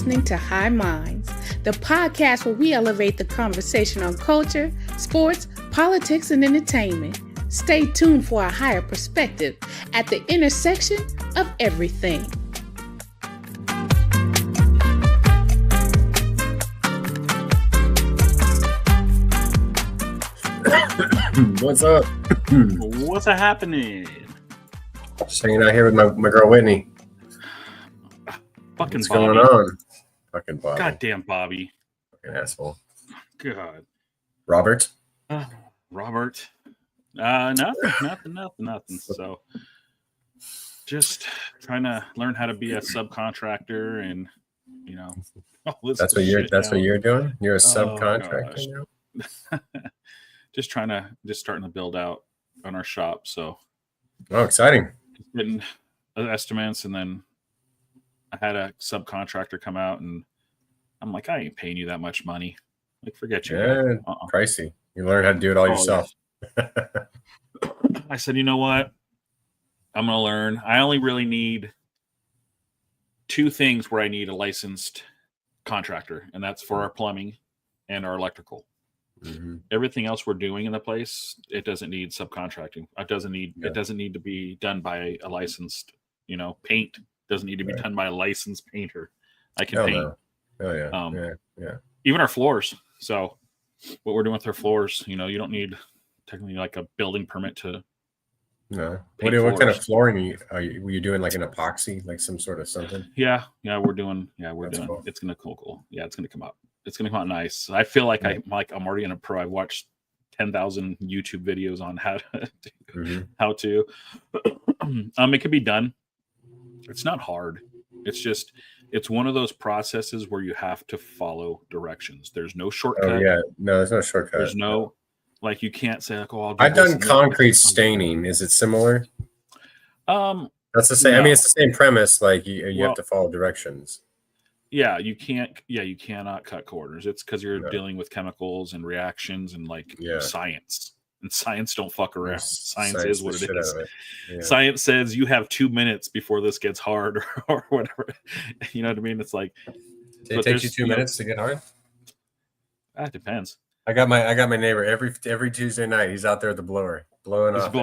listening to High Minds, the podcast where we elevate the conversation on culture, sports, politics, and entertainment. Stay tuned for a higher perspective at the intersection of everything. What's up? What's happening? Just hanging out here with my girl Whitney. Fucking What's Bobby. going on? Fucking Bobby. Goddamn Bobby. Fucking asshole. God. Robert? Robert. Nothing. So just trying to learn how to be a subcontractor and all this That's what you're doing? You're a subcontractor now? Just starting to build out on our shop. So exciting. Getting estimates, and then I had a subcontractor come out, and I'm like, I ain't paying you that much money. Like, forget you. Yeah, pricey. You learn how to do it all yourself. Yeah. I said, you know what? I'm going to learn. I only really need two things where I need a licensed contractor, and that's for our plumbing and our electrical. Mm-hmm. Everything else we're doing in the place, it doesn't need subcontracting. It doesn't need to be done by a licensed, paint doesn't need to be done by a licensed painter. I can paint. No. Oh yeah. Yeah. Even our floors. So what we're doing with our floors, you don't need technically like a building permit to. No. What kind of flooring were you doing? Like an epoxy, like some sort of something? Yeah, we're doing. Cool. It's gonna cool. Yeah, it's gonna come out. It's gonna come out nice. I feel like I'm already in a pro. I've watched 10,000 YouTube videos on how to. It can be done. It's not hard. It's one of those processes where you have to follow directions. There's no shortcut. Oh yeah, no, there's no shortcut. There's no. Like, you can't say like, "Oh, I've done concrete staining." Is it similar? That's the same. No. I mean, it's the same premise. Like you have to follow directions. Yeah, you can't. Yeah, you cannot cut corners. It's because you're dealing with chemicals and reactions and science. And science don't fuck around. Science is what it is. Yeah. Science says you have 2 minutes before this gets hard or whatever. You know what I mean? It's like it takes you 2 minutes to get hard. That depends. I got my neighbor every Tuesday night. He's out there with the blower, blowing off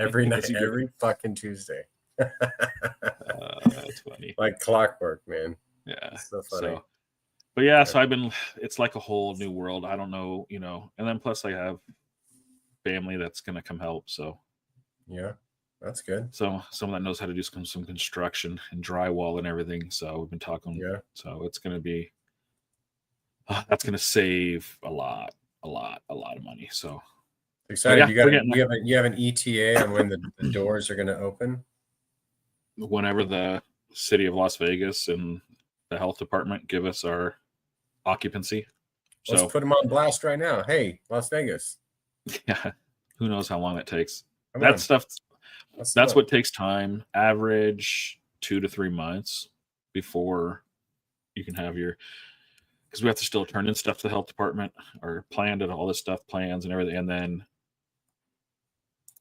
every night, every fucking Tuesday. That's funny. Like clockwork, man. Yeah, so funny. So I've been. It's like a whole new world. I don't know, and then plus I have family that's gonna come help. So yeah, that's good. So someone that knows how to do some construction and drywall and everything. So we've been talking. Yeah. So it's gonna be. That's going to save a lot of money. So excited! You have an ETA on when the doors are going to open. Whenever the city of Las Vegas and the health department give us our occupancy. Let's put them on blast right now. Hey, Las Vegas. Yeah, who knows how long it takes? That's what takes time. Average 2 to 3 months before you can have your. Because we have to still turn in stuff to the health department, or planned and all this stuff, plans and everything, and then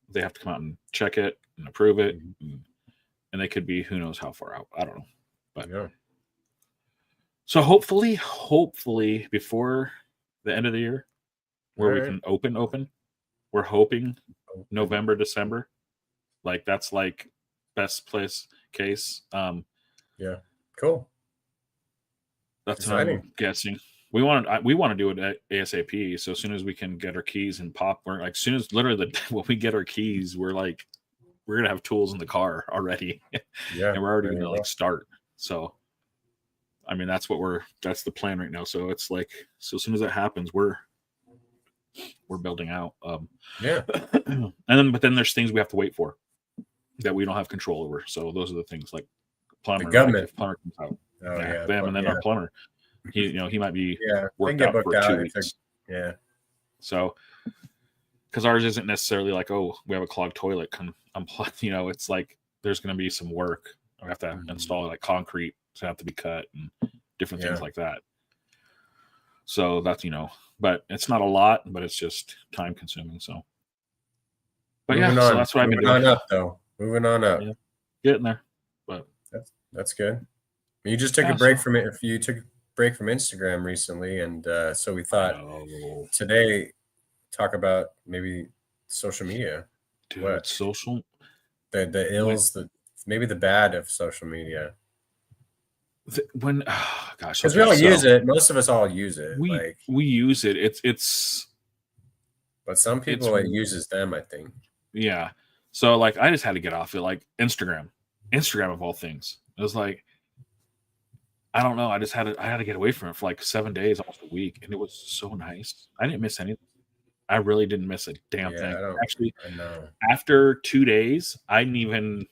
they have to come out and check it and approve it, and they could be who knows how far out. I don't know, but so hopefully before the end of the year, where we can open, we're hoping November, December, like that's like best case. Yeah, cool. That's what I'm guessing. We want to do it at ASAP. So as soon as we can get our keys and pop, as soon as literally when we get our keys, we're gonna have tools in the car already. Yeah, and we're already gonna start. So, I mean, that's the plan right now. So it's like, so as soon as that happens, we're building out. But then there's things we have to wait for that we don't have control over. So those are the things like plumber. The government. If plumber comes out. And then our plumber, he might be worked out for 2 weeks. So, because ours isn't necessarily like, oh, we have a clogged toilet, come unplug. It's like there's going to be some work. We have to install like concrete, so have to be cut and different things like that. So that's but it's not a lot, but it's just time consuming. So, but so that's what I've been doing. Moving on up. Yeah, getting there, but that's good. You just took a break from it. If you took a break from Instagram recently, and so we thought today talk about maybe social media. Dude, what social? The ills, maybe the bad of social media. Gosh, because we all use it. Most of us all use it. We use it. It's. But some people it uses them, I think. Yeah. So like, I just had to get off it. Like Instagram of all things. It was like, I don't know. I had to get away from it for like 7 days, almost a week, and it was so nice. I didn't miss anything. I really didn't miss a damn thing. Actually, after 2 days, I didn't even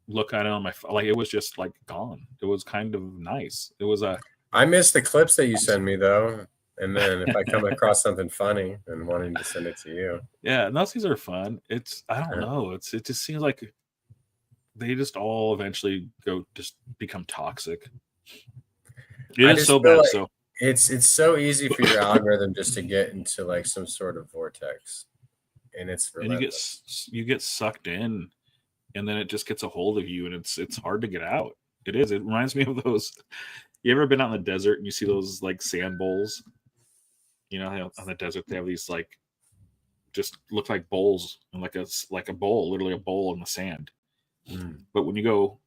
look at it on my phone. Like, it was just like gone. It was kind of nice. It was I miss the clips that you send me though. And then if I come across something funny and wanting to send it to you. Yeah, those things are fun. I don't know. It just seems like they just all eventually just become toxic. It is so bad. Like it's so easy for your algorithm just to get into like some sort of vortex. And it's relentless. And you get sucked in, and then it just gets a hold of you, and it's hard to get out. It is. It reminds me of those. You ever been out in the desert and you see those like sand bowls? You know, on the desert they have these like just look like bowls, and like a bowl, literally a bowl in the sand. But when you go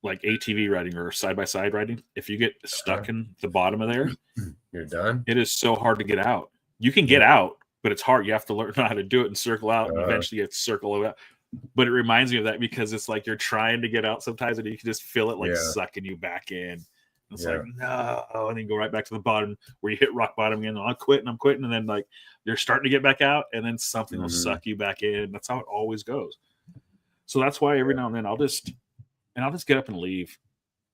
like ATV riding or side by side riding, if you get stuck in the bottom of there, you're done. It is so hard to get out. You can get out, but it's hard. You have to learn how to do it and circle out, and eventually you have to circle out. But it reminds me of that because it's like you're trying to get out sometimes, and you can just feel it like sucking you back in. It's like, no, and then you go right back to the bottom where you hit rock bottom again. I'm quitting, and then like you're starting to get back out, and then something will suck you back in. That's how it always goes. So that's why every now and then I'll just get up and leave.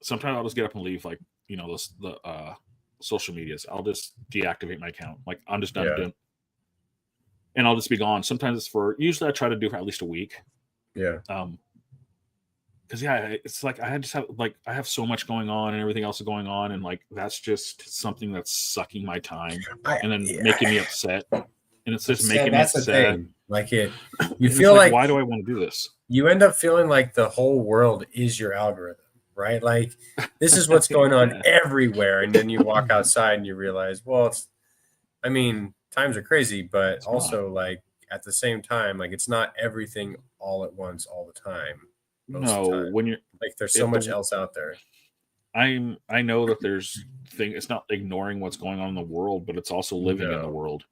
Sometimes I'll just get up and leave, like, you know, the social medias. I'll just deactivate my account. Like, I'm just done doing, and I'll just be gone. Sometimes it's usually I try to do for at least a week. Yeah. Because it's like I have so much going on and everything else is going on, and like that's just something that's sucking my time and then making me upset, and it's just making me upset. Like you feel like, why do I want to do this? You end up feeling like the whole world is your algorithm, right? Like this is what's going on everywhere, and then you walk outside and you realize, well, times are crazy, but also like at the same time, like it's not everything all at once all the time. No, when you're like, there's so much else out there. I know that there's things. It's not ignoring what's going on in the world, but it's also living in the world.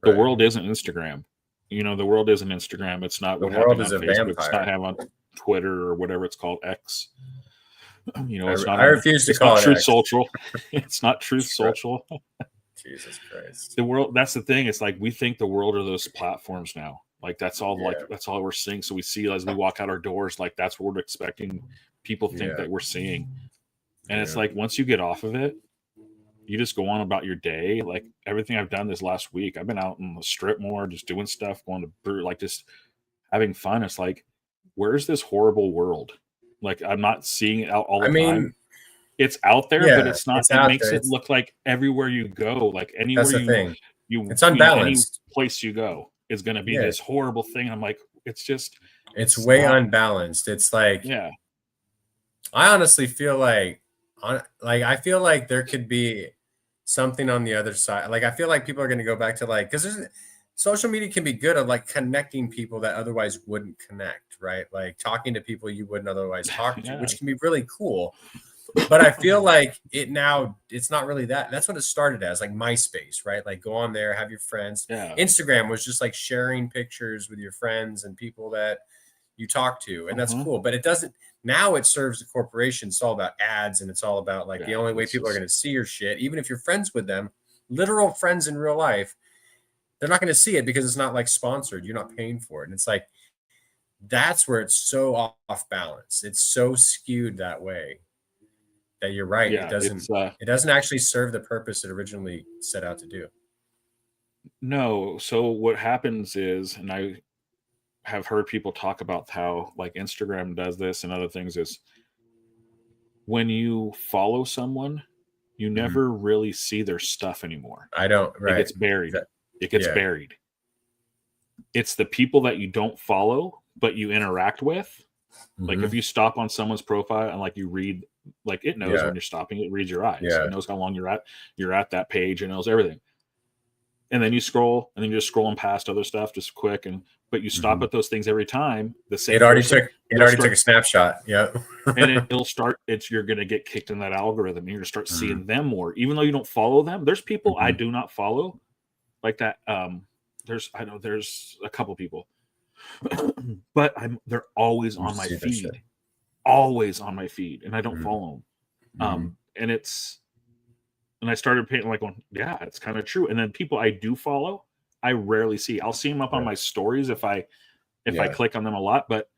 The world isn't Instagram. You know, the world isn't Instagram. It's not what happened on Facebook. It's not have on Twitter or whatever it's called, X. You know, it's not. I refuse to call it Truth Social. It's not Truth Social. Jesus Christ. The world. That's the thing. It's like we think the world are those platforms now. Like that's all. Like that's all we're seeing. So we see as we walk out our doors, like that's what we're expecting. People think that we're seeing, and it's like once you get off of it, you just go on about your day. Like everything I've done this last week, I've been out in the strip more, just doing stuff, going to brew, like just having fun. It's like, where's this horrible world? Like I'm not seeing it out all the time. It's out there, but it's not. It makes it look like everywhere you go, like anywhere it's unbalanced. Any place you go is going to be this horrible thing. I'm like, it's way unbalanced. It's like, I honestly feel like I feel like there could be something on the other side. Like I feel like people are going to go back to like, because social media can be good at like connecting people that otherwise wouldn't connect, right? Like talking to people you wouldn't otherwise talk to, which can be really cool. But I feel like it's not really that. That's what it started as, like MySpace, right? Like go on there, have your friends. Instagram was just like sharing pictures with your friends and people that you talk to, and that's cool. But it doesn't. Now it serves the corporation. It's all about ads, and it's all about like the only way people are going to see your shit, even if you're friends with them, literal friends in real life, they're not going to see it because it's not like sponsored. You're not paying for it, and it's like that's where it's so off balance. It's so skewed that way. That you're right. It doesn't actually serve the purpose it originally set out to do. No. So what happens is, and I have heard people talk about how like Instagram does this and other things, is when you follow someone, you never really see their stuff anymore. I don't. Right. It gets buried. Buried. It's the people that you don't follow, but you interact with. Like if you stop on someone's profile and like you read Like it knows when you're stopping. It reads your eyes. It knows how long you're at that page. It knows everything. And then you scroll, and then you're just scrolling past other stuff just quick, but you stop at those things every time. The same. It already took a snapshot. Yeah. And it'll start. You're going to get kicked in that algorithm. You're going to start seeing them more, even though you don't follow them. There's people I do not follow like that. There's a couple people, but they're always on my feed, and I don't follow them. And I started painting like, yeah, it's kind of true. And then people I do follow, I rarely see. I'll see them up on my stories if I click on them a lot, but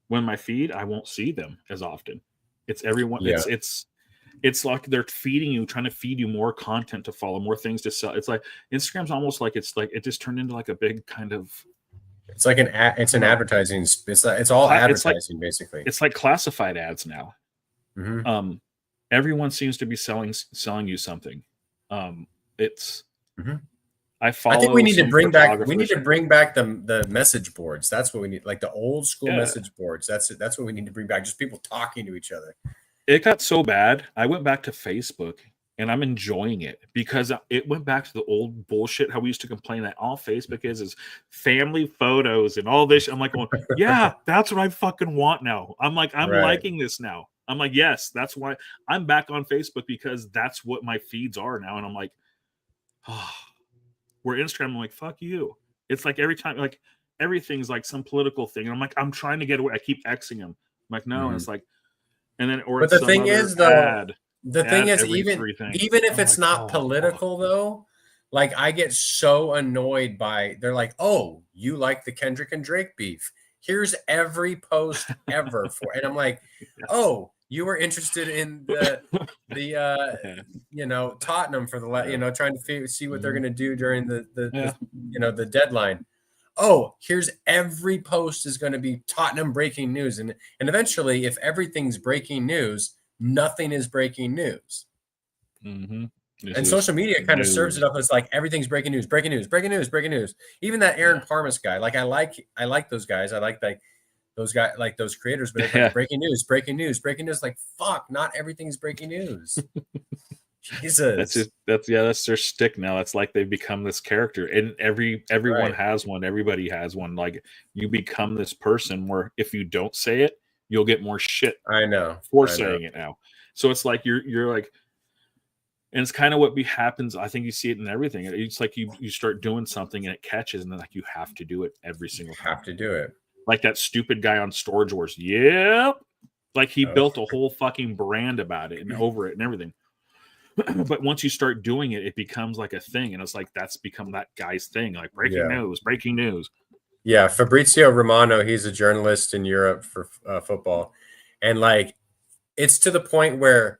when my feed, I won't see them as often. It's everyone. Yeah. It's like they're feeding you, trying to feed you more content to follow, more things to sell. It's like Instagram's almost like it just turned into like a big kind of. It's like an advertising. It's all advertising basically. It's like classified ads now. Everyone seems to be selling you something. I think we need to bring back. We need to bring back the message boards. That's what we need, like the old school message boards. That's what we need to bring back. Just people talking to each other. It got so bad. I went back to Facebook, and I'm enjoying it because it went back to the old bullshit. How we used to complain that all Facebook is family photos and all this. I'm like, yeah, that's what I fucking want now. I'm like, I'm liking this now. I'm like, yes, that's why I'm back on Facebook, because that's what my feeds are now. And I'm like, where Instagram, I'm like, fuck you. It's like every time, like everything's like some political thing. And I'm like, I'm trying to get away. I keep Xing them. I'm like, no. And it's like, and then, or but the thing is though, even if it's not political though, like I get so annoyed by, they're like, oh, you like the Kendrick and Drake beef. Here's every post ever for, and I'm like, oh, you were interested in the Tottenham for the trying to see what they're going to do during the deadline. Oh, here's every post is going to be Tottenham breaking news, and eventually, if everything's breaking news, nothing is breaking news. And social media kind of serves it up as like everything's breaking news, breaking news, breaking news, breaking news. Even that Aaron Parmas guy, like I like those guys. I like those guys, like those creators, but it's like breaking news, breaking news, breaking news. Like fuck, not everything's breaking news. Jesus, that's their stick now. It's like they've become this character, and everyone has one. Everybody has one. Like you become this person where if you don't say it, you'll get more shit. I know for saying it now. So it's like you're like. And it's kind of what happens. I think you see it in everything. It's like you start doing something and it catches, and then like you have to do it every single time. Have to do it. Like that stupid guy on Storage Wars. Yep. Like he built a whole fucking brand about it and over it and everything. But once you start doing it, it becomes like a thing. And it's like that's become that guy's thing. Like breaking news. Yeah. Fabrizio Romano, he's a journalist in Europe for football. And like it's to the point where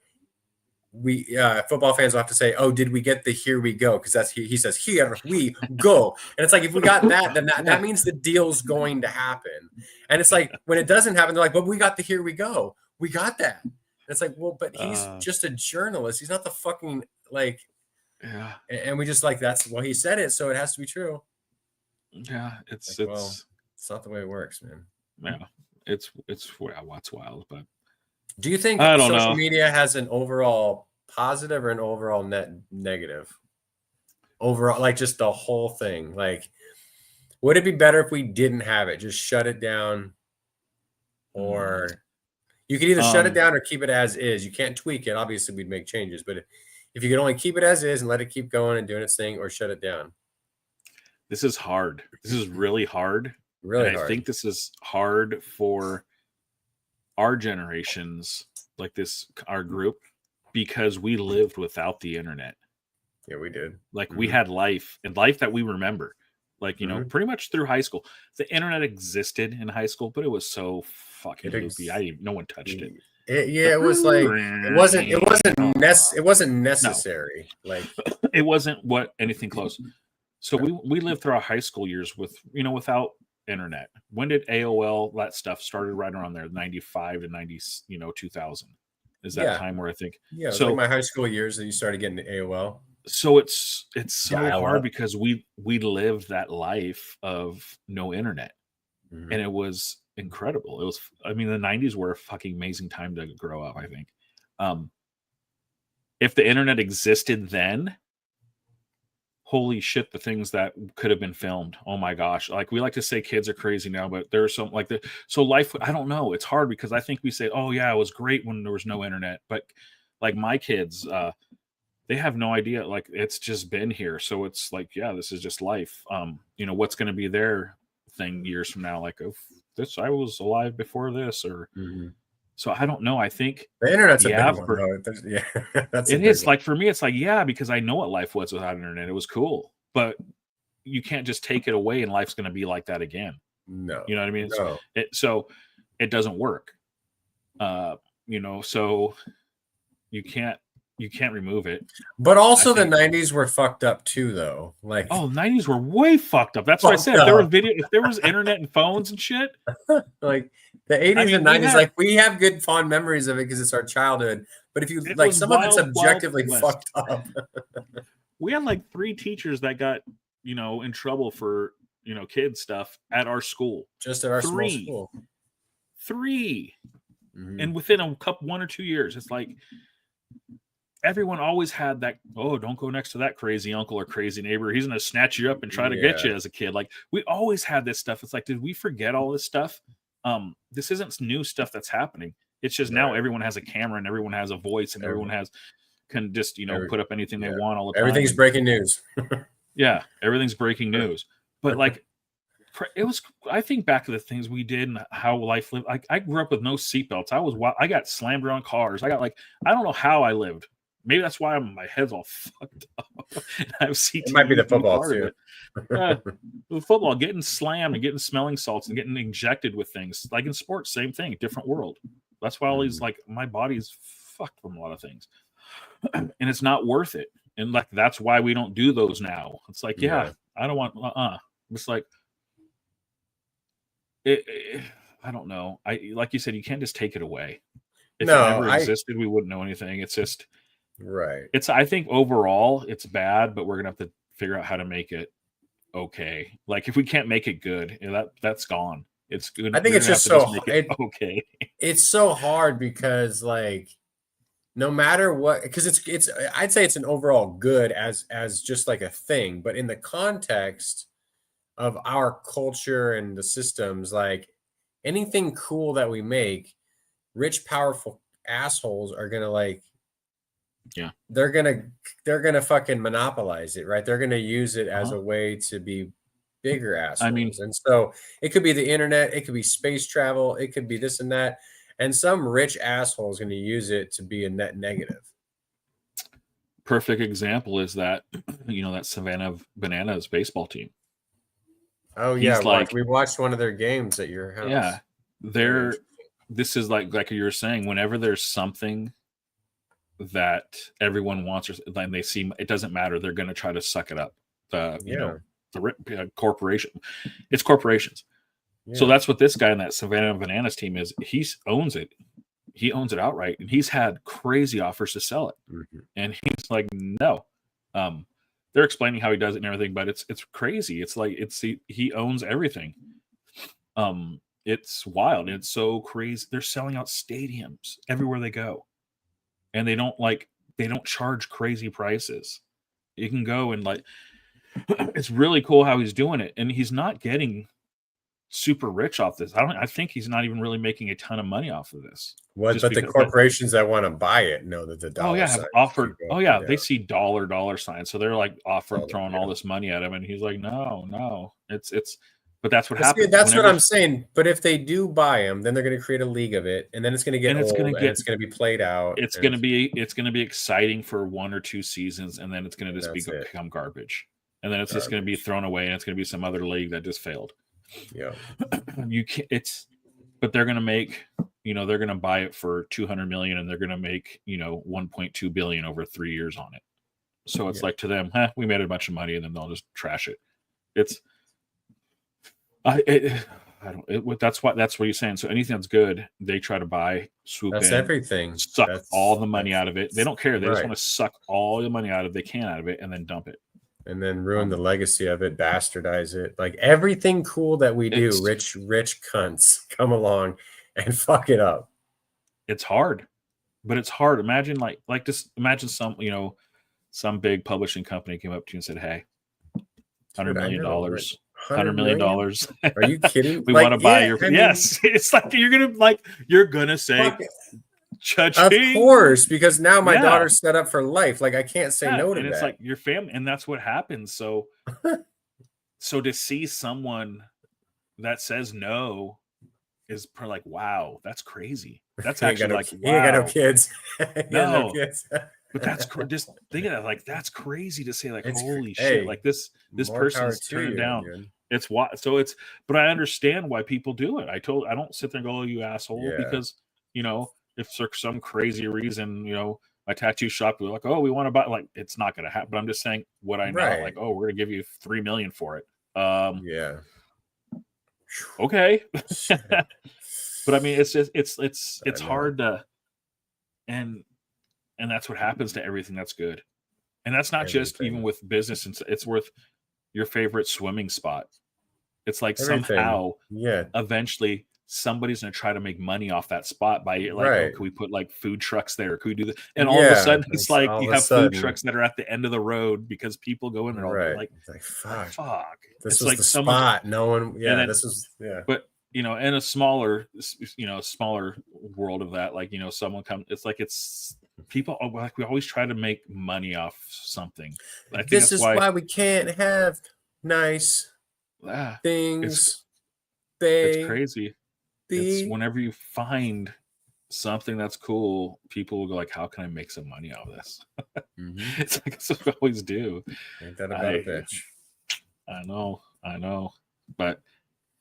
we football fans will have to say, oh, did we get the here we go? Because that's he says here we go. And it's like if we got that, then that means the deal's going to happen. And it's like when it doesn't happen, they're like, but we got the here we go. We got that. And it's like, well, but he's just a journalist. He's not the fucking like and we just like that's he said it, so it has to be true. Yeah, it's not the way it works, man. Yeah. It's what's wild, but do you think social media has an overall positive or an overall net negative? Overall, like just the whole thing. Like, would it be better if we didn't have it? Just shut it down, or you could either shut it down or keep it as is. You can't tweak it. Obviously, we'd make changes, but if you could only keep it as is and let it keep going and doing its thing, or shut it down. This is hard. This is really hard. Really hard. I think this is hard for our generations, like our group, because we lived without the internet. Yeah, we did. Like we had life that we remember, like, pretty much through high school. The internet existed in high school, but it was so fucking loopy. No one touched it. It was like, it wasn't necessary. No. Like it wasn't anything close. So we lived through our high school years without internet. When did AOL, that stuff started right around there, 95 to 90, 2000 is that time where I think it was like my high school years that you started getting AOL. So it's so hard because we lived that life of no internet, and it was incredible. It was, the 90s were a fucking amazing time to grow up, I think. If the internet existed then, holy shit, the things that could have been filmed. Oh my gosh. Like, we like to say kids are crazy now, but there's some like so life, I don't know. It's hard because I think we say, oh yeah, it was great when there was no internet. But like my kids, they have no idea. Like, it's just been here. So it's like, yeah, this is just life. What's going to be their thing years from now? Like, oh, I was alive before this, or so I don't know. I think the internet's a big one. Yeah, it is. Like, for me, it's like, yeah, because I know what life was without internet. It was cool, but you can't just take it away and life's going to be like that again. No, you know what I mean? No. So it doesn't work. So you can't remove it. But also the 90s were fucked up too, though. Like, 90s were way fucked up. That's what I said. If there was internet and phones and shit. Like the 80s and 90s, we have good fond memories of it because it's our childhood. But if you like, some of it's objectively fucked up. We had like 3 teachers that got, in trouble for, kid stuff at our school. Just at our small school. 3. And within 1 or 2 years, it's like, everyone always had that, oh, don't go next to that crazy uncle or crazy neighbor. He's going to snatch you up and try to get you as a kid. Like, we always had this stuff. It's like, did we forget all this stuff? This isn't new stuff that's happening. It's just now everyone has a camera and everyone has a voice and everyone can just, put up anything they want all the time. Everything's breaking news. Yeah, everything's breaking news. But like, I think back to the things we did and how life lived. I grew up with no seatbelts. I got slammed around cars. I don't know how I lived. Maybe that's why my head's all fucked up. It might be the football too. The football, getting slammed and getting smelling salts and getting injected with things. Like in sports, same thing, different world. That's why all these, like, my body's fucked from a lot of things. And it's not worth it. And like, that's why we don't do those now. It's like, I don't want, It's like, I don't know. Like you said, you can't just take it away. If it never existed, we wouldn't know anything. It's just, right. I think overall it's bad, but we're gonna have to figure out how to make it okay. Like, if we can't make it good, that's gone. It's good. I think it's just okay. It's so hard because, like, no matter what, because it's I'd say it's an overall good as just like a thing, but in the context of our culture and the systems, like, anything cool that we make, rich, powerful assholes are gonna, like, they're gonna fucking monopolize it, right? They're gonna use it as a way to be bigger assholes. And so it could be the internet, it could be space travel, it could be this and that, and some rich asshole is going to use it to be a net negative. Perfect example is that that Savannah Bananas baseball team. Oh yeah, like, we watched one of their games at your house. Yeah, this is like you were saying, whenever there's something that everyone wants, or then they see, it doesn't matter, they're going to try to suck it up. The corporation, it's corporations. Yeah. So that's what this guy in that Savannah Bananas team is. He owns it. He owns it outright, and he's had crazy offers to sell it. And he's like, no. They're explaining how he does it and everything, but it's crazy. It's like, he owns everything. It's wild. It's so crazy. They're selling out stadiums everywhere they go, and they don't charge crazy prices. You can go and, like, it's really cool how he's doing it, and he's not getting super rich off this. I think he's not even really making a ton of money off of this. But the corporations that want to buy it know that the dollar have offered. They see dollar signs, so they're like throwing all this money at him, and he's like, no, it's. But that's what happens. That's what I'm saying. But if they do buy him, then they're going to create a league of it, and then it's going to get old, and it's going to be played out. It's going to be exciting for 1 or 2 seasons, and then it's going to just become garbage, and then it's just going to be thrown away, and it's going to be some other league that just failed. Yeah, you can't. But they're going to make. They're going to buy it for $200 million, and they're going to make $1.2 billion over 3 years on it. So it's like, to them, we made a bunch of money, and then they'll just trash it. That's what you're saying. So anything that's good, they try to buy, swoop in, everything, suck all the money out of it. They don't care. They just want to suck all the money they can out of it, and then dump it. And then ruin the legacy of it, bastardize it. Like, everything cool that we do, rich cunts come along and fuck it up. It's hard. but it's hard. Imagine just imagine some big publishing company came up to you and said, "Hey, $100 million, $100 million. Are you kidding? We want to buy your." Yes, it's like you're gonna say, of course, because now my daughter's set up for life. Like I can't say no to that. And it's like your family, and that's what happens. So, so to see someone that says no is like, wow, that's crazy. That's actually like, wow. He ain't got no kids. No kids. But that's just think of that. Like that's crazy to say. Like holy shit! Like this person's turned down. Dude. It's why. So it's. But I understand why people do it. I don't sit there and go, "Oh, you asshole," because if for some crazy reason, my tattoo shop was like, "Oh, we want to buy," like it's not going to happen. But I'm just saying what I know. Right. Like, oh, we're going to give you $3 million for it. Yeah. Okay. But I mean, it's just it's hard to, and that's what happens to everything that's good. And that's not just even with business. It's worth your favorite swimming spot. It's like somehow, eventually somebody's going to try to make money off that spot by like, oh, can we put like food trucks there? Can we do that? And all of a sudden it's like you have food trucks that are at the end of the road because people go in there all like fuck. This was like the spot. No one. Yeah. This is. Yeah. But in a smaller world of that, like, someone comes, it's people like, we always try to make money off something. I think this is why we can't have nice things. It's crazy. It's whenever you find something that's cool, people will go like, how can I make some money out of this? It's like, that's what we always do. Ain't that about a bitch? I know. But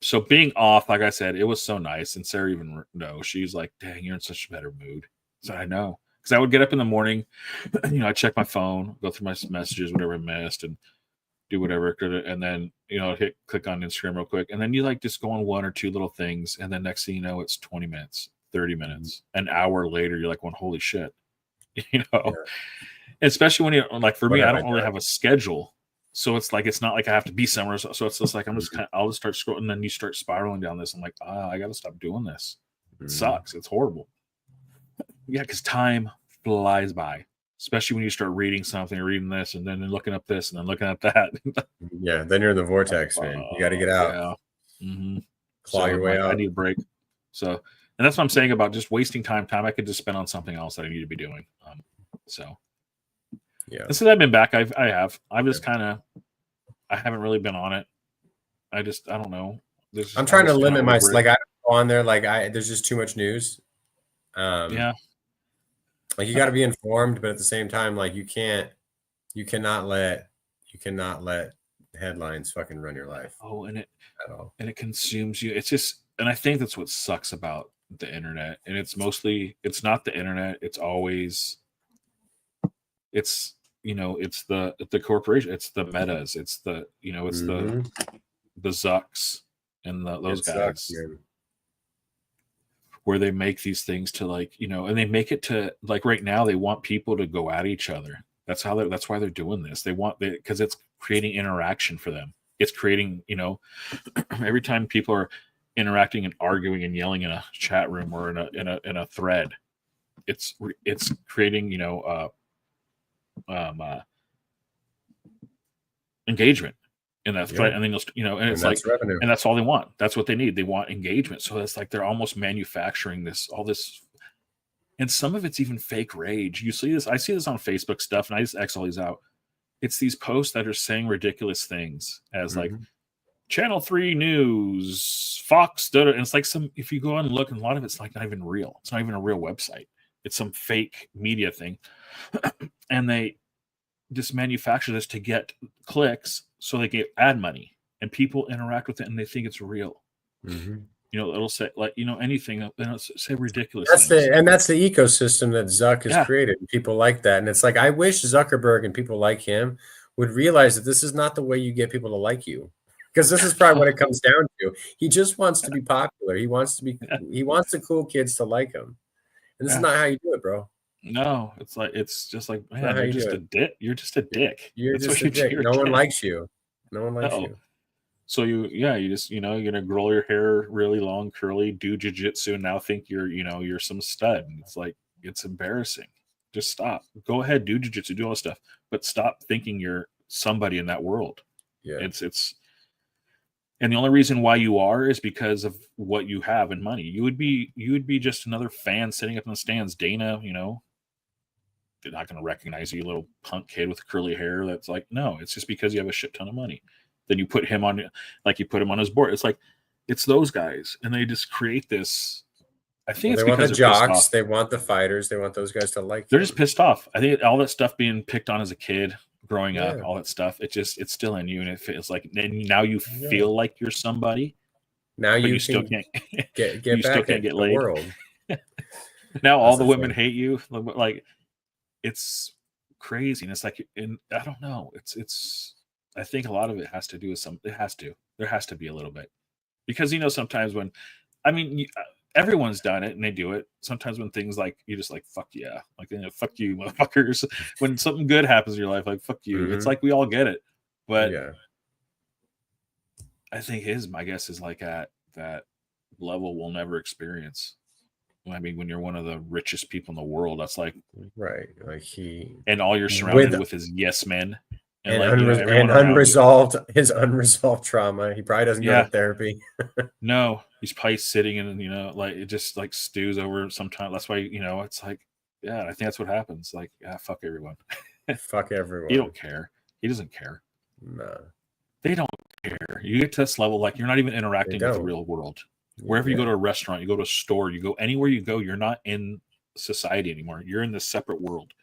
so being off, like I said, it was so nice. And Sarah even knows. She's like, dang, you're in such a better mood. So I know. Because I would get up in the morning, I check my phone, go through my messages, whatever I missed, and do whatever. And then, click on Instagram real quick. And then you just go on one or two little things. And then next thing you know, it's 20 minutes, 30 minutes, an hour later, you're like, well, holy shit. Especially when you like, for me, I don't really have a schedule. So it's like, it's not like I have to be somewhere. So it's just like, I'll just start scrolling. And then you start spiraling down this. I'm like, I got to stop doing this. It sucks. It's horrible. Yeah. Cause time flies by, especially when you start reading something, reading this, and then looking up this, and then looking at that. Yeah. Then you're in the vortex, man. You got to get out. Yeah. Claw your way out. I need a break. So, and that's what I'm saying about just wasting time I could just spend on something else that I need to be doing. Yeah. And since I've been back, I've just kind of, I haven't really been on it. I don't know. I'm trying to limit my, like, I don't go on there. Like there's just too much news. Like you got to be informed, but at the same time, like you cannot let headlines fucking run your life. Oh, and it consumes you. It's just, and I think that's what sucks about the internet. And it's not the internet. It's always, it's the corporation. It's the Metas. It's the, it's the Zucks and those guys. Where they make these things to and they make it to like right now they want people to go at each other. That's why they're doing this. Because it's creating interaction for them. It's creating, every time people are interacting and arguing and yelling in a chat room or in a thread, it's creating, engagement in that thread, and then and it's like revenue. And that's all they want. That's what they need. They want engagement. So it's like they're almost manufacturing all this, and some of it's even fake rage. You see this? I see this on Facebook stuff, and I just X all these out. It's these posts that are saying ridiculous things as like Channel 3 News, Fox, and it's like if you go on and look, and a lot of it's like not even real. It's not even a real website. It's some fake media thing, and they just manufacture this to get clicks so they get ad money, and people interact with it and they think it's real. It'll say anything, and it'll say ridiculous things. That's the ecosystem that Zuck has created. People like that. And it's like, I wish Zuckerberg and people like him would realize that this is not the way you get people to like you, because this is probably what it comes down to. He just wants to be popular. He wants the cool kids to like him. And this is not how you do it, bro. No, it's just like, man, you're just a dick. You're just a dick. You're just a dick. No one likes you. No one likes you. So you just, you're gonna grow your hair really long, curly, do jujitsu, and now think you're some stud. And it's like, it's embarrassing. Just stop. Go ahead, do jiu-jitsu, do all this stuff, but stop thinking you're somebody in that world. Yeah. It's and the only reason why you are is because of what you have in money. You would be just another fan sitting up in the stands. Dana, you know, they're not going to recognize you, little punk kid with curly hair. That's like, no, it's just because you have a shit ton of money. Then you put him on, like you put him on his board. It's like, it's those guys, and they just create this. I think it's they want because the jocks, they want the fighters, they want those guys to like. They're just pissed off. I think all that stuff being picked on as a kid, growing up, all that stuff, it's still in you, and it feels like, and now you feel like you're somebody. Now you still can't get you back still can't get laid. World. Now all the women hate you. Like, it's crazy, and it's like, and I don't know. It's. I think a lot of it has to do with there has to be a little bit, because you know sometimes when, I mean, everyone's done it and they do it. Sometimes when things like, you're just like, fuck yeah, like, you know, fuck you, motherfuckers. When something good happens in your life, like, fuck you. Mm-hmm. It's like we all get it, but I think my guess is like at that level we'll never experience. I mean, when you're one of the richest people in the world, that's like, right, like and all you're surrounded with is yes men. And, unresolved, his unresolved trauma. He probably doesn't go to therapy. No, he's probably sitting and, you know, like, it just like stews over sometimes. That's why, you know, it's like, I think that's what happens. Like, fuck everyone. Fuck everyone. He don't care. He doesn't care. No. They don't care. You get to this level, like, you're not even interacting with the real world. Wherever you go to a restaurant, you go to a store, you go anywhere you go, you're not in society anymore. You're in this separate world.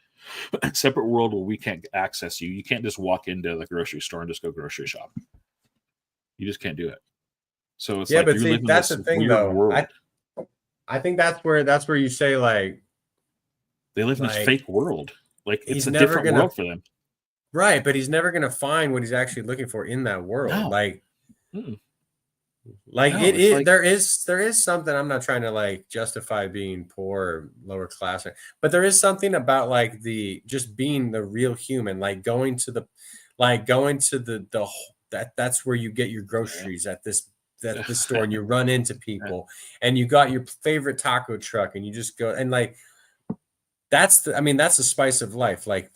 Separate world where we can't access you. You can't just walk into the grocery store and just go grocery shop. You just can't do it. So it's like, but see, that's the thing though. I think that's where you say, like, they live in this fake world. Like, it's a different world for them. Right, but he's never gonna find what he's actually looking for in that world. No. Like, like, no, it is like, there is something. I'm not trying to like justify being poor or lower class, but there is something about like the just being the real human, like going to the that's where you get your groceries at this store, and you run into people, and you got your favorite taco truck, and you just go, and like that's the spice of life. Like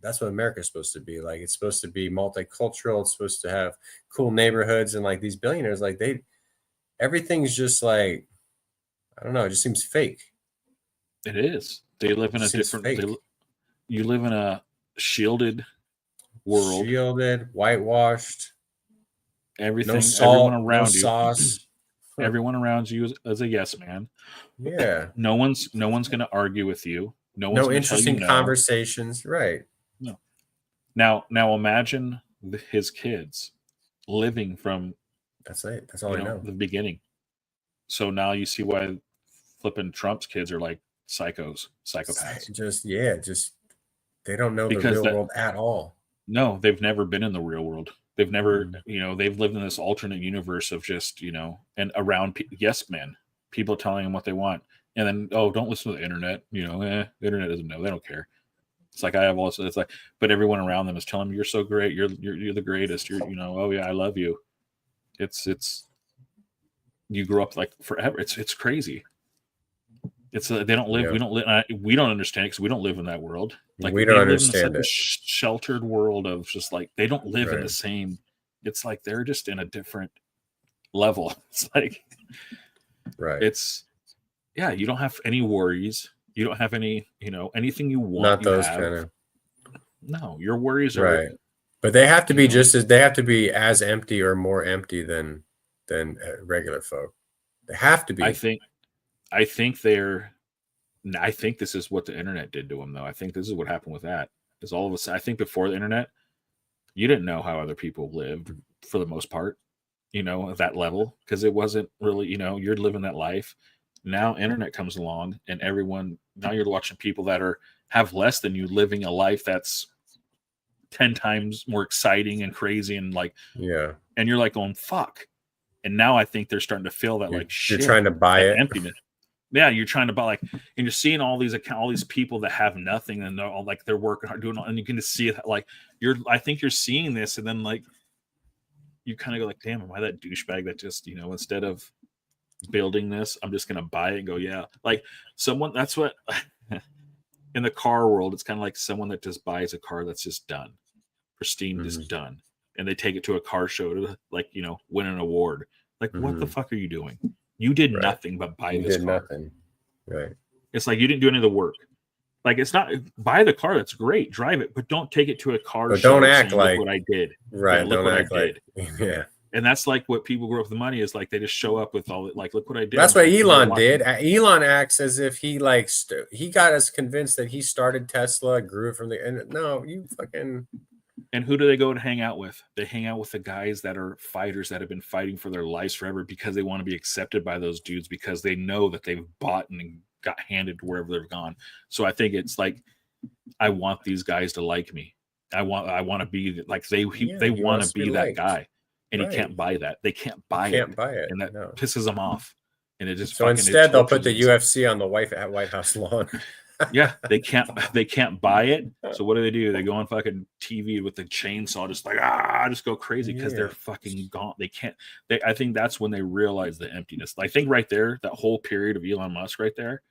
that's what America's supposed to be. Like, it's supposed to be multicultural. It's supposed to have cool neighborhoods, and like these billionaires, like everything's just like, I don't know. It just seems fake. It is. They live in a different. You live in a shielded world. Shielded, whitewashed. Everything. No salt, everyone around no you. Sauce. Everyone around you is a yes man. Yeah. No one's going to argue with you. No interesting conversations. Right. No. Now imagine his kids living from. That's it. That's all I know. The beginning. So now you see why flipping Trump's kids are like psychopaths. Just they don't know the real world at all. No, they've never been in the real world. They've never, they've lived in this alternate universe of just, and around yes men, people telling them what they want. And then, don't listen to the internet. The internet doesn't know. They don't care. It's like, I have all this. It's like, but everyone around them is telling them, you're so great. You're the greatest. Oh yeah, I love you. It's you grew up like forever. It's crazy. It's they don't live. Yeah. We don't understand it because we don't live in that world. Like, we don't understand it. Sheltered world of just like, they don't live in the same. It's like they're just in a different level. It's like, right. It's you don't have any worries. You don't have any, anything you want. Not those kind of. No, your worries are right. But they have to be they have to be as empty or more empty than regular folk. They have to be. I think this is what the internet did to them, though. I think this is what happened with that. Is all of a sudden, I think before the internet, you didn't know how other people lived for the most part, at that level, because it wasn't really, you're living that life. Now internet comes along, and now you're watching people that have less than you living a life that's 10 times more exciting and crazy, and like, and you're like going, fuck. And now I think they're starting to feel that, like, shit, you're trying to buy it. Emptiness. Yeah, you're trying to buy, like, and you're seeing all these people that have nothing, and they're all like, they're working hard doing all, and you can just see it, like, I think you're seeing this, and then like you kind of go like, damn, am I that douchebag that just, instead of building this. I'm just gonna buy it and go, yeah. Like someone, that's what in the car world, it's kind of like someone that just buys a car that's just done, pristine, just done, and they take it to a car show to like, you know, win an award. Like, what the fuck are you doing? You did nothing but buy this car. Nothing. Right. It's like you didn't do any of the work. Like, it's not, buy the car, that's great, drive it, but don't take it to a car show. Don't act like what I did. Right. Look what I did. Yeah. And that's like what people grew up with the money is like they just show up with all like, look what I did. That's what Elon did. Elon acts as if he like he got us convinced that he started Tesla, grew it from the end. No, you fucking. And who do they go and hang out with? They hang out with the guys that are fighters that have been fighting for their lives forever because they want to be accepted by those dudes because they know that they've bought and got handed to wherever they've gone. So I think it's like I want these guys to like me. I want to be like they want to be that guy. And he can't buy that. They can't buy it. And that pisses them off. And it just so instead they'll put the UFC on the White House lawn. Yeah, they can't buy it. So what do? They go on fucking TV with the chainsaw, just like just go crazy because they're fucking gone. They can't. I think that's when they realize the emptiness. I think right there, that whole period of Elon Musk right there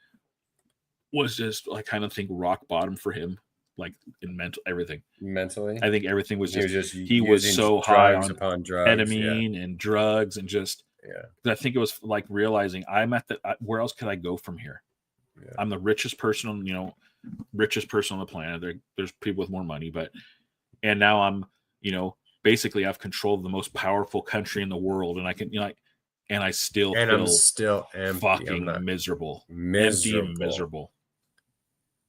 was just I kind of think rock bottom for him. Like in everything mentally, I think everything was just he was so high on drugs, ketamine and drugs and just I think it was like realizing I'm at where else could I go from here? I'm the richest person on richest person on the planet. There's people with more money, and now I'm basically I've controlled the most powerful country in the world, and I can and I still I'm still empty. Fucking miserable, empty and miserable.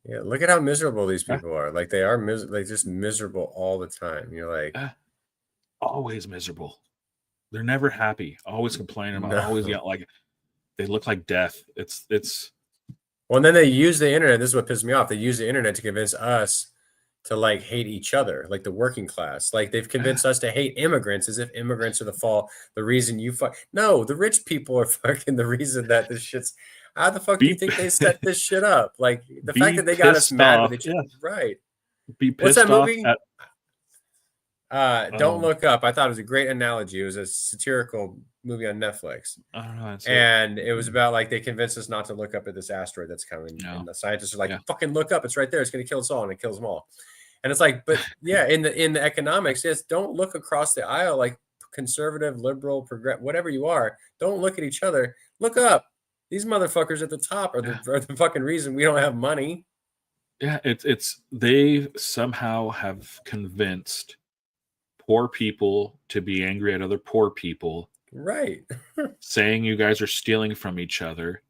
Yeah, look at how miserable these people are. Like they are just miserable all the time. You're like always miserable. They're never happy. Always complaining about. Always like they look like death. It's. Well, and then they use the internet. This is what pissed me off. They use the internet to convince us to like hate each other, like the working class. Like they've convinced us to hate immigrants as if immigrants are the reason you fuck. No, the rich people are fucking the reason that this shit's. How the fuck do you think they set this shit up? Like the fact that they got us mad with each other, right? What's that movie? Don't Look Up. I thought it was a great analogy. It was a satirical movie on Netflix. I don't know. And it was about like they convinced us not to look up at this asteroid that's coming. No. And the scientists are like, fucking look up. It's right there. It's going to kill us all. And it kills them all. And it's like, but yeah, in the economics, yes, don't look across the aisle like conservative, liberal, progressive, whatever you are. Don't look at each other. Look up. These motherfuckers at the top are the fucking reason we don't have money. Yeah, it's they somehow have convinced poor people to be angry at other poor people. Right. Saying you guys are stealing from each other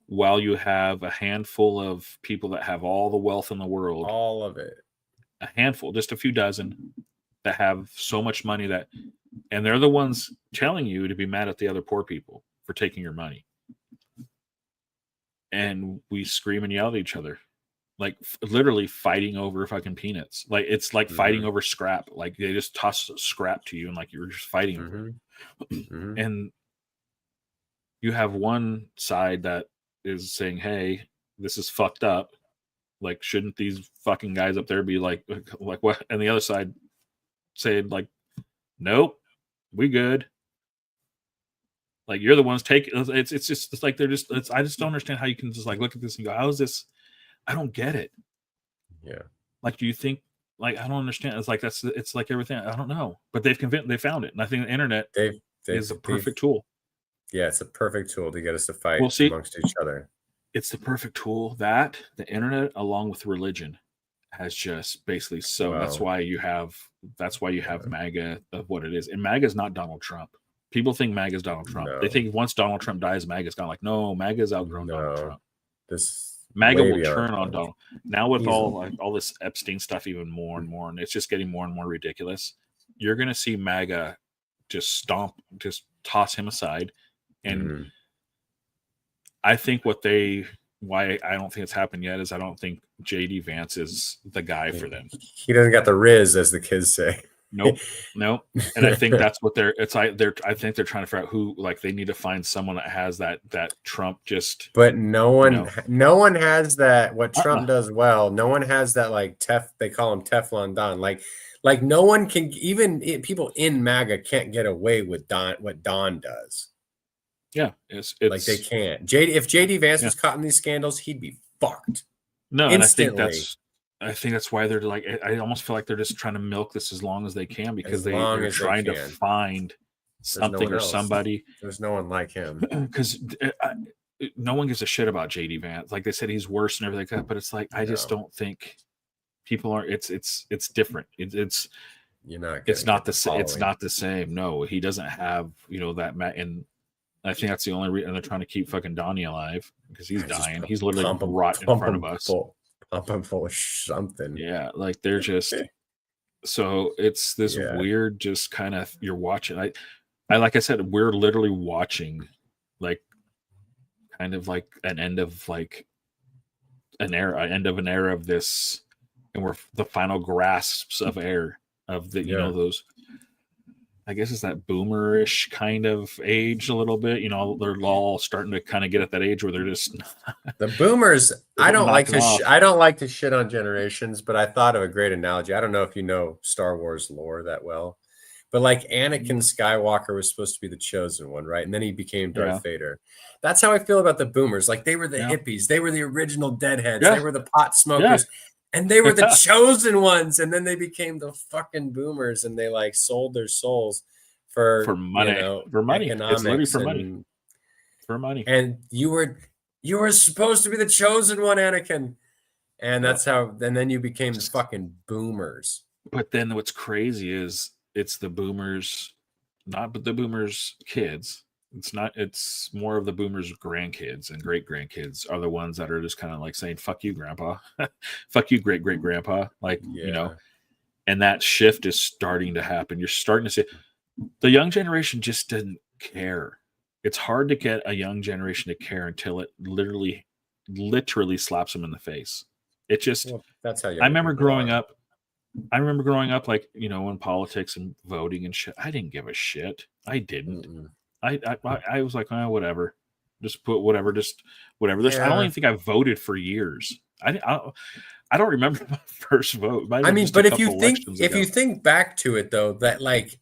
while you have a handful of people that have all the wealth in the world. All of it. A handful, just a few dozen that have so much money and they're the ones telling you to be mad at the other poor people for taking your money. And we scream and yell at each other, like literally fighting over fucking peanuts. Like it's like fighting over scrap. Like they just toss scrap to you and like you're just fighting over it. And you have one side that is saying, hey, this is fucked up. Like, shouldn't these fucking guys up there be like what? And the other side saying like, nope, we good. Like you're the ones taking it's like they're just I just don't understand how you can just like look at this and go, how is this? I don't get it. Yeah. Like, do you think like I don't understand? It's like it's like everything. I don't know. But they found it. And I think the internet is a perfect tool. Yeah, it's a perfect tool to get us to fight amongst each other. It's the perfect tool that the internet along with religion has just basically that's why you have MAGA of what it is. And MAGA is not Donald Trump. People think MAGA is Donald Trump. No. They think once Donald Trump dies, MAGA's gone. Like, no, MAGA's outgrown Donald Trump. MAGA will turn on Donald. Now with all this Epstein stuff, even more and more, and it's just getting more and more ridiculous. You're going to see MAGA just toss him aside. And I think why I don't think it's happened yet is I don't think JD Vance is the guy for them. He doesn't got the riz, as the kids say. Nope. And I think that's what I think they're trying to figure out who, like, they need to find someone that has that Trump just. But no one has that. What Trump does well. No one has that, like, they call him Teflon Don. Like no one can, even people in MAGA can't get away with what Don does. Yeah, it's like they can't. If JD Vance was caught in these scandals, he'd be fucked. No, instantly. And I think that's why they're like. I almost feel like they're just trying to milk this as long as they can because they're trying to find something or somebody. There's no one like him because no one gives a shit about JD Vance. Like they said, he's worse and everything like that. But it's like I just don't think people are. It's different. It's It's not the same. It's not the same. No, he doesn't have that. And I think that's the only reason they're trying to keep fucking Donnie alive because he's dying. He's literally rot in front of us. Pump him full of something. Yeah, like they're just. So it's this weird, just kind of you're watching. I like I said, we're literally watching, like, kind of like an end of like an era of this, and we're the final grasps of air of the those. I guess it's that boomerish kind of age a little bit. They're all starting to kind of get at that age where they're just the boomers. I don't like to shit on generations, but I thought of a great analogy. I don't know if you know Star Wars lore that well, but like Anakin Skywalker was supposed to be the chosen one, right? And then he became Darth Vader. That's how I feel about the boomers. Like they were the hippies. They were the original deadheads. They were the pot smokers. And they were the chosen ones, and then they became the fucking boomers, and they like sold their souls for money, for money, economics, it's literally for money. And you were supposed to be the chosen one, Anakin, and that's how. And then you became the fucking boomers. But then what's crazy is it's the boomers, not but the boomers' kids. It's more of the boomers' grandkids and great grandkids are the ones that are just kind of like saying, fuck you, grandpa, fuck you, great grandpa. Like, and that shift is starting to happen. You're starting to see the young generation just didn't care. It's hard to get a young generation to care until it literally slaps them in the face. It just, that's how I remember growing up, like, in politics and voting and shit. I didn't give a shit. I didn't. Mm-mm. I was like, oh, whatever. Just put whatever. Just whatever. I don't even think I voted for years. I don't remember my first vote. I mean, but if you think back to it though, that like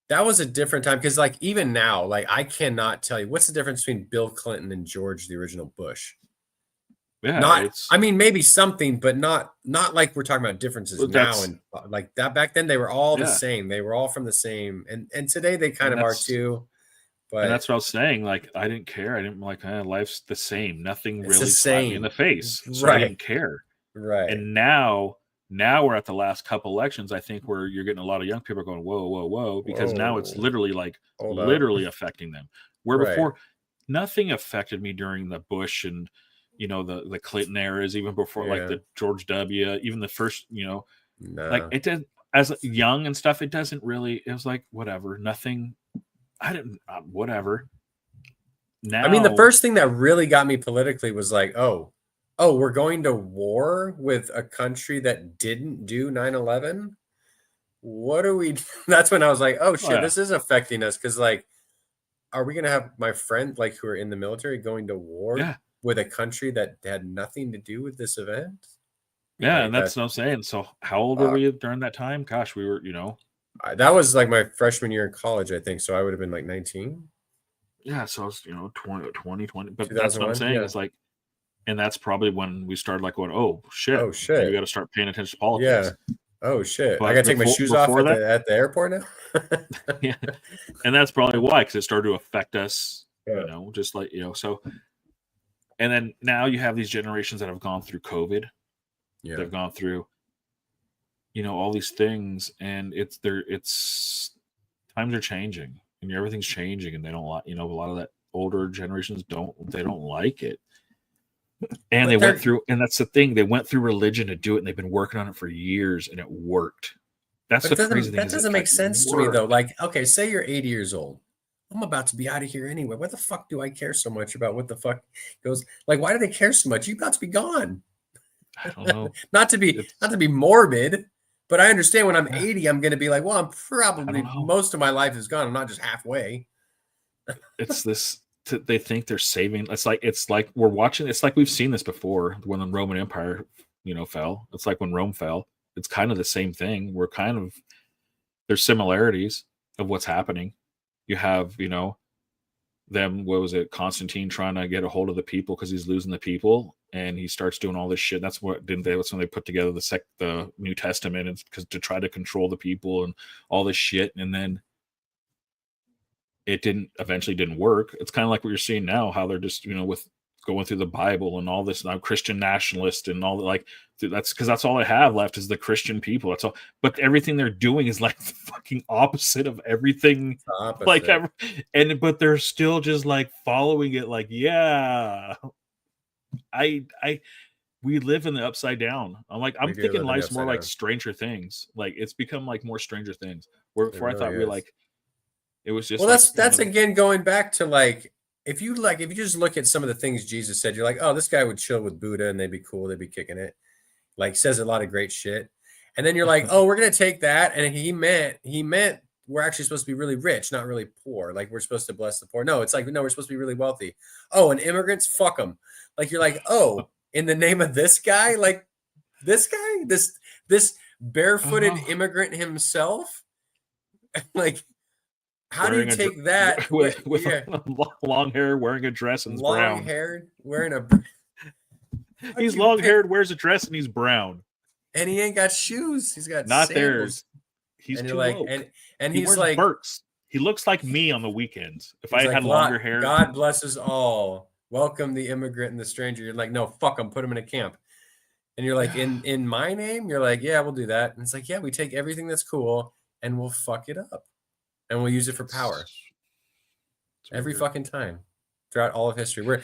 that was a different time because like even now, like I cannot tell you what's the difference between Bill Clinton and George the original Bush. Yeah, I mean, maybe something, but not like we're talking about differences now and like that. Back then, they were all the same. They were all from the same, and today they kind of are too. But and that's what I was saying. Like, I didn't care. I didn't like. Life's the same. Nothing really slapped me in the face. So I didn't care. Right. And now we're at the last couple elections. I think where you're getting a lot of young people going, whoa, because now it's literally like affecting them. Where before nothing affected me during the Bush and the Clinton eras, even before like the George W. Even the first, like it did as young and stuff. It doesn't really. It was like whatever. Nothing. I didn't, whatever. Now, I mean, the first thing that really got me politically was like, oh, we're going to war with a country that didn't do 9/11. What are we? That's when I was like, oh shit, this is affecting us. Cause like, are we going to have my friend like who are in the military going to war with a country that had nothing to do with this event? Yeah. Like, and that's what I'm saying. So how old were we during that time? Gosh, we were, that was like my freshman year in college, I think. So I would have been like 19. Yeah. So I was, 20. But that's what I'm saying. It's like, and that's probably when we started like going, oh shit. We got to start paying attention to politics. Yeah. Oh shit. But I got to take my shoes off at the airport now. Yeah. And that's probably why, because it started to affect us, just like, so. And then now you have these generations that have gone through COVID. Yeah. They've gone through, all these things, and it's times are changing and everything's changing, and they don't like, a lot of that older generations don't like it. And they went through, and that's the thing, they went through religion to do it, and they've been working on it for years, and it worked. That's the crazy thing. That doesn't make sense to me though. Like, okay, say you're 80 years old. I'm about to be out of here anyway. What the fuck do I care so much about what the fuck goes? Like, why do they care so much? You're about to be gone. I don't know. not to be morbid, but I understand when I'm 80, I'm going to be like, well, I'm probably most of my life is gone. I'm not just halfway. It's this. They think they're saving. It's like we're watching. It's like we've seen this before when the Roman Empire, fell. It's like when Rome fell. It's kind of the same thing. There's similarities of what's happening. You have, what was it, Constantine trying to get a hold of the people because he's losing the people, and he starts doing all this shit. That's what that's when they put together the New Testament, and because to try to control the people and all this shit, and then it eventually didn't work. It's kind of like what you're seeing now, how they're just, with going through the Bible and all this now Christian nationalist and all that, like that's because that's all I have left is the Christian people. That's all. But everything they're doing is like the fucking opposite of everything. Like but they're still just like following it. Like, yeah, we live in the upside down. I'm thinking life's more like Stranger Things. Like it's become like more Stranger Things. Where before I thought we like it was just that's again going back to like if you just look at some of the things Jesus said, you're like, oh, this guy would chill with Buddha and they'd be cool, they'd be kicking it. Like says a lot of great shit. And then you're like, oh, we're gonna take that. And he meant we're actually supposed to be really rich, not really poor. Like we're supposed to bless the poor. No, it's like, no, we're supposed to be really wealthy. Oh, and immigrants, fuck them. Like you're like, oh, in the name of this guy, like this guy, this barefooted immigrant himself, like. How do you take that with long hair, wearing a dress, and brown? Long haired, wearing a. He's long haired, wears a dress, and he's brown. And he ain't got shoes. He's got not theirs. He's too like, woke. And he's like Burks. He looks like me on the weekends. If I had longer hair. God bless us all. Welcome the immigrant and the stranger. You're like, no, fuck him. Put him in a camp. And you're like, in my name. You're like, yeah, we'll do that. And it's like, yeah, we take everything that's cool and we'll fuck it up. And we'll use it for power every fucking time throughout all of history.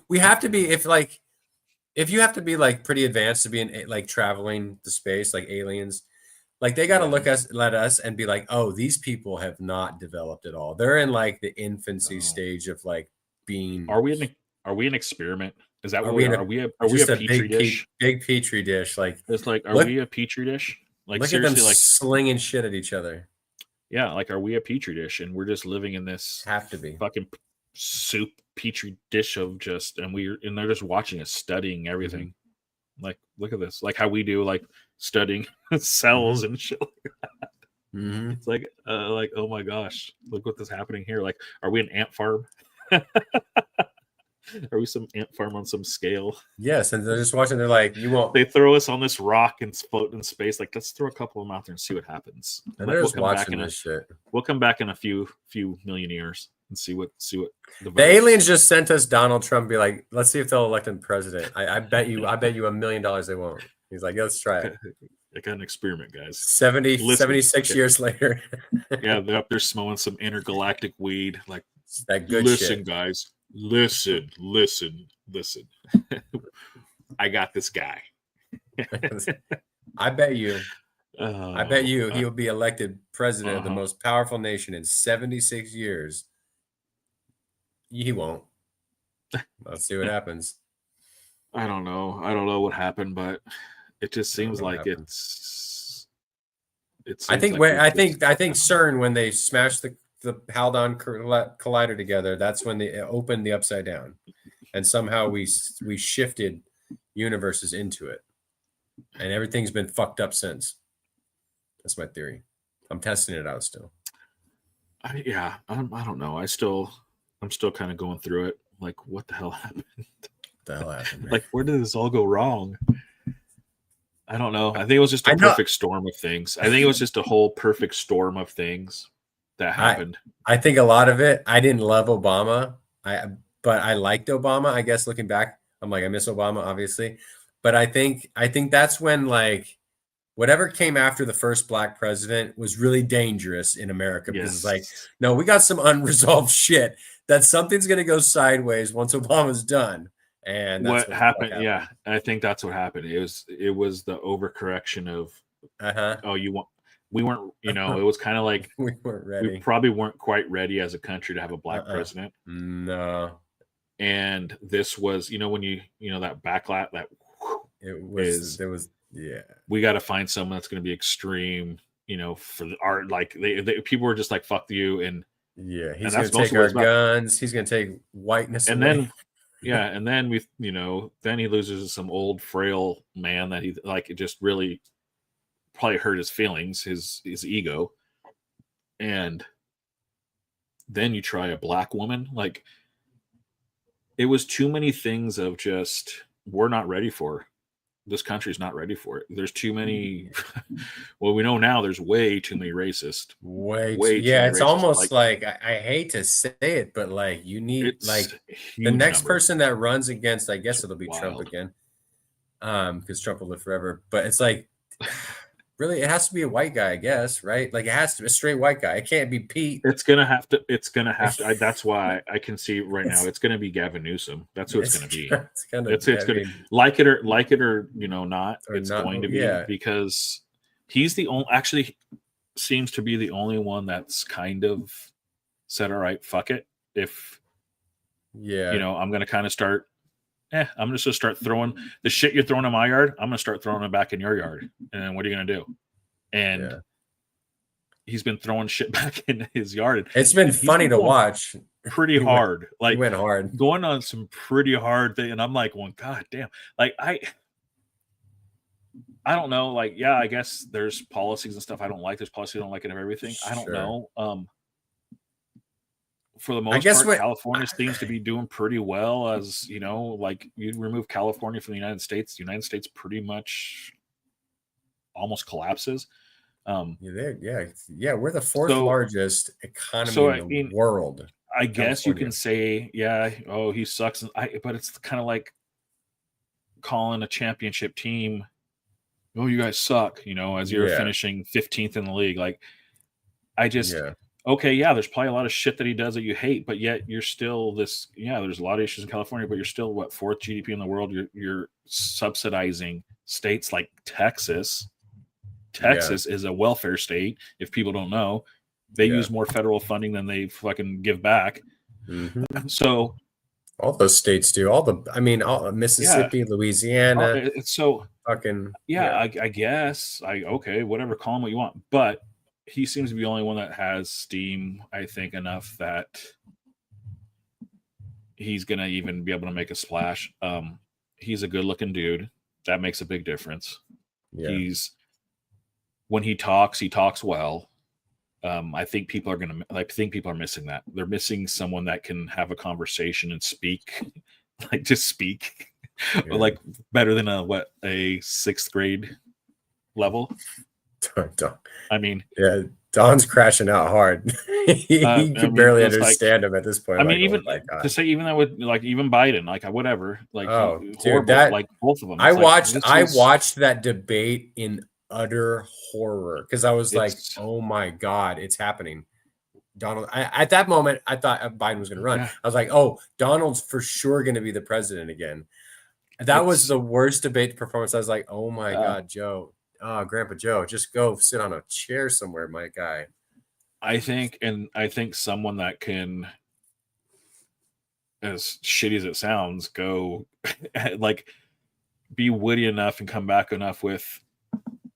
We have to be, if you have to be like pretty advanced to be in like traveling the space, like aliens, like they got to look at us and be like, oh, these people have not developed at all. They're in like the infancy stage of like being. Are we an experiment? Is that what we are? Are we a petri dish? Big petri dish. Like it's like, are we a petri dish? Like look seriously, at them like slinging shit at each other. Yeah, like are we a petri dish and we're just living in this have to be fucking soup petri dish of just and they're just watching us studying everything. Mm-hmm. Like look at this, like how we do, like studying cells and shit like that. Mm-hmm. It's like oh my gosh, look what is happening here. Like, are we an ant farm? Are we some ant farm on some scale? Yes, and they're just watching. They're like, you won't. They throw us on this rock and float in space. Like, let's throw a couple of them out there and see what happens. And they're just watching this shit. We'll come back in a few million years and see what the aliens just sent us Donald Trump. Be like, let's see if they'll elect him president. I bet you $1 million they won't. He's like, yeah, let's try it. I got an experiment, guys. 76 years later. Yeah, they're up there smelling some intergalactic weed. Like, that good listen, shit. Guys. Listen. I got this guy. I bet you he'll be elected president of the most powerful nation in 76 years. He won't. Let's see what happens. I don't know what happened, but it just seems like it's I think CERN, when they smashed the Hadron Collider together, that's when they opened the upside down, and somehow we shifted universes into it, and everything's been fucked up since. That's my theory. I'm testing it out still. I don't know. I'm still kind of going through it. Like, what the hell happened? Man? Like, where did this all go wrong? I don't know. I think it was just a perfect storm of things. I think it was just a whole perfect storm of things that happened. I think a lot of it. I didn't love Obama. But I liked Obama. I guess looking back, I'm like, I miss Obama, obviously. But I think that's when, like, whatever came after the first black president was really dangerous in America, because it's like, no, we got some unresolved shit that something's going to go sideways once Obama's done. And that's what happened. Yeah, I think that's what happened. It was the overcorrection of we weren't, it was kind of like we weren't ready. We probably weren't quite ready as a country to have a black president. No. And this was, when that backlash, we got to find someone that's going to be extreme, for the art. Like people were just like, fuck you. And he's going to take our guns. He's going to take whiteness. And away. And then then he loses some old frail man that he it just really probably hurt his feelings, his ego. And Then you try a black woman. Like, it was too many things of just, we're not ready for. This country's not ready for it. There's too many. Well, we know now there's way too many racists. Way too many it's racist. Almost like I hate to say it, but like you need like the next person that runs against, I guess it'll be wild. Trump again, because Trump will live forever. But it's like, really, it has to be a white guy, I guess, right? Like it has to be a straight white guy. It can't be Pete. It's gonna have to. That's why I can see right now. It's gonna be Gavin Newsom. That's who it's gonna be. It's gonna like it or not. It's going to be because he's the only. Actually, seems to be the only one that's kind of said, "All right, fuck it." If I'm gonna kind of start. I'm just gonna start throwing the shit you're throwing in my yard. I'm gonna start throwing it back in your yard. And then what are you gonna do? And he's been throwing shit back in his yard. It's been funny to watch. Pretty hard. Like, he went hard. Going on some pretty hard thing. And I'm like, well, God damn. Like, I don't know. Like, yeah, I guess there's policies and stuff I don't like. There's policies I don't like and everything. I don't know. For the most part, California seems to be doing pretty well. As like you remove California from the United States pretty much almost collapses. We're the fourth largest economy in the world. I guess you can say, he sucks. But it's kind of like calling a championship team, oh, you guys suck, as you're finishing 15th in the league. Like, I just. Okay, there's probably a lot of shit that he does that you hate, but yet you're still this. There's a lot of issues in California, but you're still fourth GDP in the world. You're subsidizing states like Texas. Texas is a welfare state. If people don't know, they use more federal funding than they fucking give back. Mm-hmm. So all those states do. All Mississippi, Louisiana. So fucking I guess whatever. Call him what you want, but. He seems to be the only one that has steam, I think, enough that he's going to even be able to make a splash. He's a good-looking dude. That makes a big difference. Yeah. When he talks well. I think people are missing that. They're missing someone that can have a conversation and speak, like just speak, like better than a sixth grade level. Don's crashing out hard. he can barely understand him at this point. Even that with even Biden, whatever. Dude, both of them. I watched that debate in utter horror because I was like, oh my God, it's happening. Donald. At that moment, I thought Biden was going to run. I was like, oh, Donald's for sure going to be the president again. That was the worst debate performance. I was like, oh my God, Joe. Oh, Grandpa Joe, just go sit on a chair somewhere, my guy. I think someone that can, as shitty as it sounds, go be witty enough and come back enough with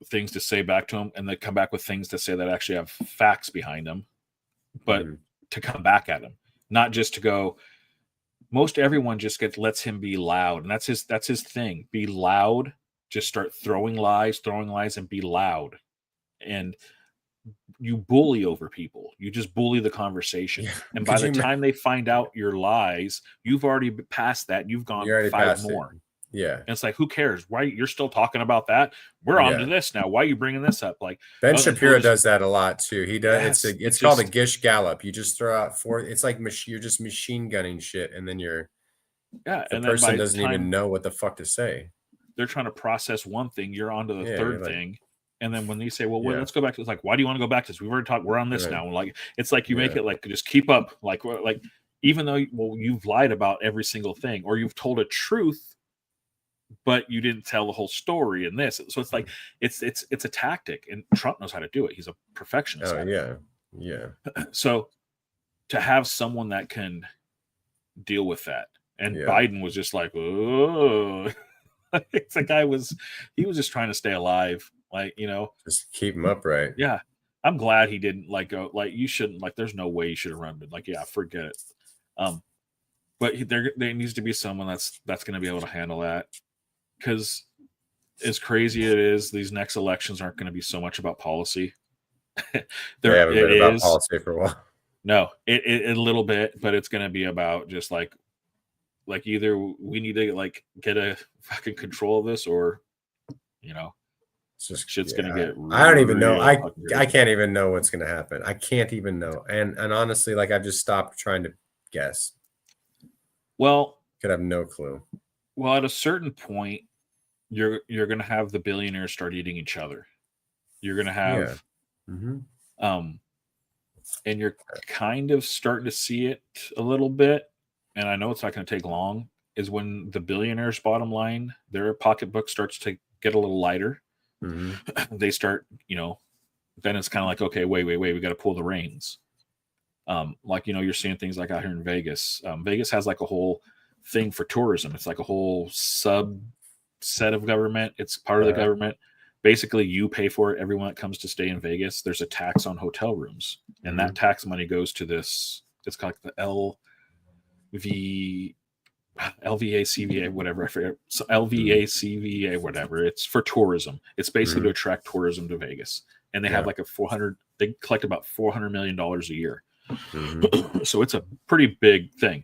things to say back to him, and then come back with things to say that actually have facts behind them, but to come back at him, not just to go. Most everyone just lets him be loud, and that's his thing. Be loud. Just start throwing lies and be loud. And you bully over people. You just bully the conversation. Yeah. And by the time they find out your lies, you've already passed that. You've gone 5 more. Yeah. And it's like, who cares? Why you're still talking about that? We're on to this now. Why are you bringing this up? Like Ben Shapiro does that a lot too. He does. It's called a Gish Gallop. You just throw out 4. It's like you're just machine gunning shit. And then the person doesn't even know what the fuck to say. They're trying to process one thing. You're on to the third thing. And then when they say, well, let's go back to this, like, why do you want to go back to this? We've already talked, we're on this now. Like, it's like you make it like, just keep up. Like, even though, you've lied about every single thing, or you've told a truth, but you didn't tell the whole story in this. So it's like, it's a tactic, and Trump knows how to do it. He's a perfectionist. Yeah. So to have someone that can deal with that, and Biden was just like, oh. It's the guy he was just trying to stay alive, just keep him upright. Yeah, I'm glad he didn't go. You shouldn't. There's no way you should have run. But forget it. But there needs to be someone that's going to be able to handle that, because as crazy it is, these next elections aren't going to be so much about policy. They haven't been about policy for a while. No, it a little bit, but it's going to be about just like either we need to like get a fucking control of this, or it's just shit's going to get. I don't even know. I can't even know what's going to happen. I can't even know. And honestly, like I've just stopped trying to guess. Well, could have no clue. Well, at a certain point, you're going to have the billionaires start eating each other. You're going to have, and you're kind of starting to see it a little bit. And I know it's not going to take long. Is when the billionaires' bottom line, their pocketbook starts to get a little lighter. They start, then it's kind of like, okay, wait, we got to pull the reins. Like, you're seeing things like out here in Vegas. Vegas has like a whole thing for tourism. It's like a whole subset of government. It's part of the government. Basically, you pay for it. Everyone that comes to stay in Vegas, there's a tax on hotel rooms, and that tax money goes to this. It's called the LVACVA, whatever. I forget. So LVACVA, whatever. It's for tourism. It's basically to attract tourism to Vegas, and they have like they collect about $400 million a year. So it's a pretty big thing.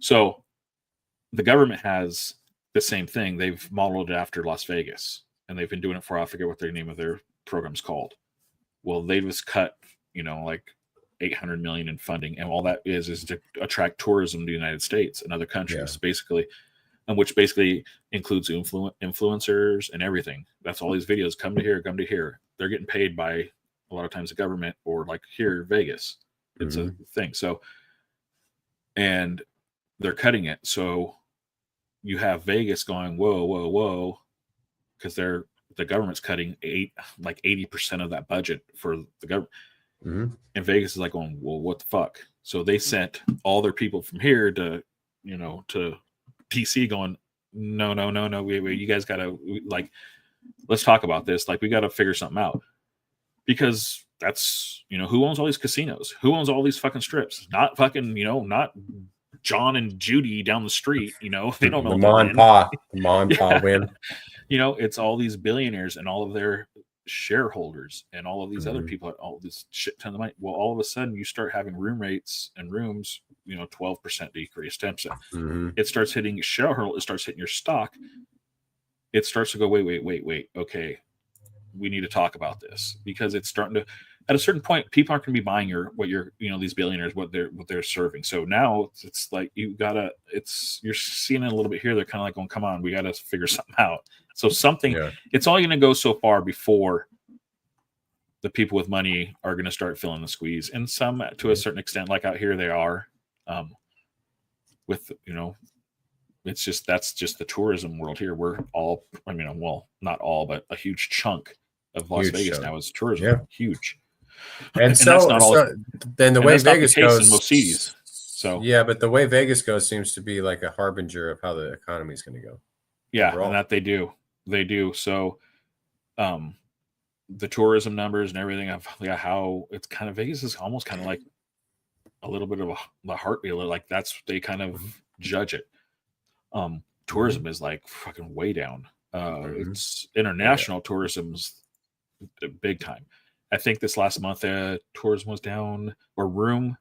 So the government has the same thing. They've modeled it after Las Vegas, and they've been doing it for, I forget what the name of their program's called. Well, they just cut, like $800 million in funding, and all that is to attract tourism to the United States and other countries, basically, and which basically includes influencers and everything. That's all these videos come to here. They're getting paid by a lot of times the government, or like here, Vegas. It's a thing. So, and they're cutting it. So you have Vegas going, whoa, because the government's cutting 80% of that budget for the government. And Vegas is like going, well, what the fuck? So they sent all their people from here to, to DC going, no, wait, you guys gotta let's talk about this. Like, we got to figure something out, because that's, who owns all these casinos? Who owns all these fucking strips? Not fucking, not John and Judy down the street. They don't know. The Ma and Pa win. It's all these billionaires and all of their shareholders and all of these other people, all this shit ton of money. Well, all of a sudden you start having room rates and rooms, 12% decrease, 10%. It starts hitting your shareholder. It starts hitting your stock. It starts to go, wait. Okay, we need to talk about this, because it's starting to, at a certain point, people aren't going to be buying these billionaires, what they're serving. So now it's like, you're seeing it a little bit here. They're kind of like going, come on, we got to figure something out. So it's all going to go so far before the people with money are going to start feeling the squeeze. And some, to a certain extent, like out here, they are, that's just the tourism world here. We're all, not all, but a huge chunk of Las Vegas now is tourism. Huge. And then the way Vegas goes in most cities. So but the way Vegas goes seems to be like a harbinger of how the economy is going to go. Yeah, overall. And that they do. So, the tourism numbers and everything of how it's kind of, Vegas is almost kind of like a little bit of the heartbeat. Like, that's, they kind of judge it. Tourism is like fucking way down. It's international tourism's big time. I think this last month, tourism was down, or room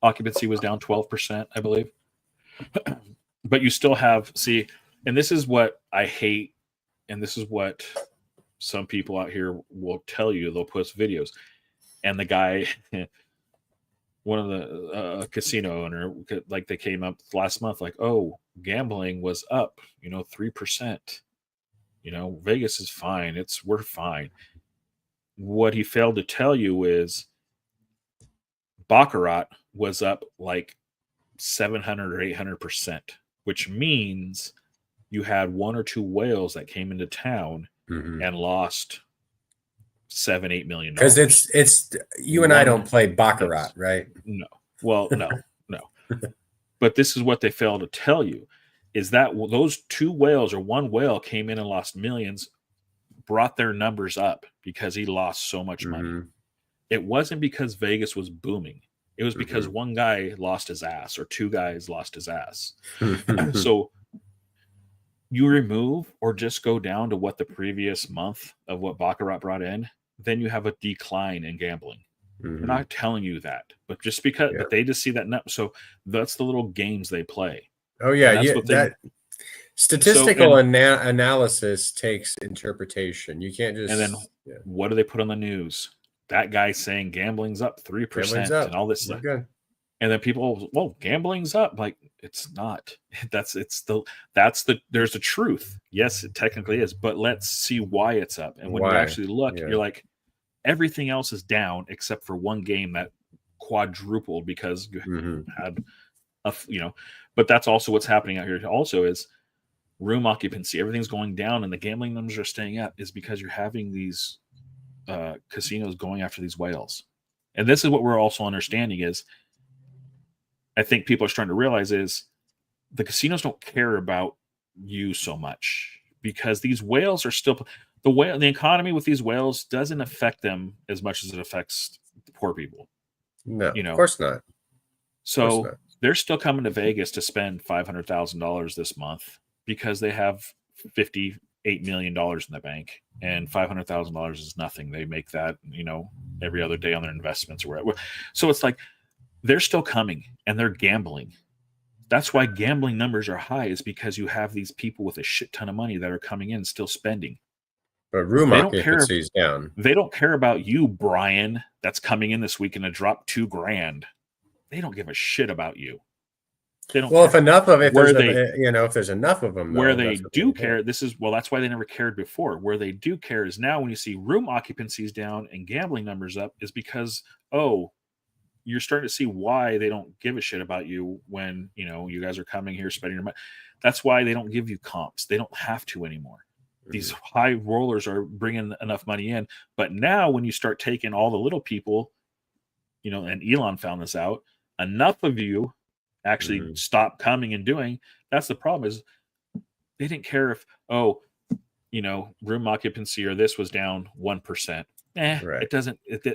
occupancy was down 12%, I believe. But you still have, and this is what I hate, and this is what some people out here will tell you. They'll post videos, and the guy, one of the casino owner, like, they came up last month, like, oh, gambling was up, 3%. Vegas is fine. We're fine. What he failed to tell you is Baccarat was up like 700 or 800%, which means you had one or two whales that came into town and lost $7-8 million. Because it's you and I don't play Baccarat, right? No. Well, no. But this is what they failed to tell you, is that those two whales, or one whale, came in and lost millions, brought their numbers up because he lost so much money. It wasn't because Vegas was booming. It was because one guy lost his ass, or two guys lost his ass. So you remove or just go down to what the previous month of what Baccarat brought in, then you have a decline in gambling. They're not telling you that, but just because, but they just see that. So that's the little games they play. Oh yeah, that statistical analysis takes interpretation. You can't just. And then what do they put on the news? That guy saying gambling's up 3% and all this stuff. Good. And then people, well, gambling's up. Like, it's not. There's the truth. Yes, it technically is, but let's see why it's up. And when you actually look, you're like, everything else is down except for one game that quadrupled because you had but that's also what's happening out here also is room occupancy. Everything's going down and the gambling numbers are staying up is because you're having these casinos going after these whales. And this is what we're also understanding is I think people are starting to realize is the casinos don't care about you so much because these whales are still the economy with these whales doesn't affect them as much as it affects the poor people. No, of course not. So they're still coming to Vegas to spend $500,000 this month because they have $58 million in the bank, and $500,000 is nothing. They make that, every other day on their investments or whatever. So it's like they're still coming and they're gambling. That's why gambling numbers are high, is because you have these people with a shit ton of money that are coming in still spending. But room occupancy is down. They don't care about you, Brian, that's coming in this weekend to drop $2,000. They don't give a shit about you. They don't. Well, if enough of it, if there's enough of them, where they do care, that's why they never cared before. Where they do care is now when you see room occupancies down and gambling numbers up, is because you're starting to see why they don't give a shit about you when you guys are coming here spending your money. That's why they don't give you comps. They don't have to anymore. These high rollers are bringing enough money in. But now when you start taking all the little people, and Elon found this out, enough of you actually stop coming and doing. That's the problem, is they didn't care if, room occupancy or this was down 1%. It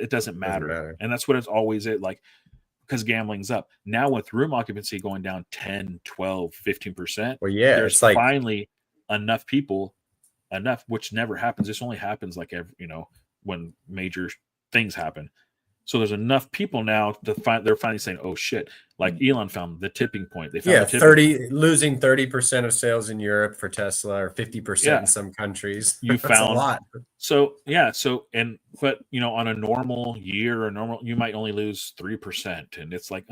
doesn't matter. And that's what it's always because gambling's up. Now with room occupancy going down 10, 12, 15%, there's finally enough people, which never happens. This only happens when major things happen. So there's enough people now they're finally saying, oh shit, like Elon found the tipping point. They found losing 30% of sales in Europe for Tesla, or 50% in some countries. You found a lot. So but on a normal year you might only lose 3%. And it's like,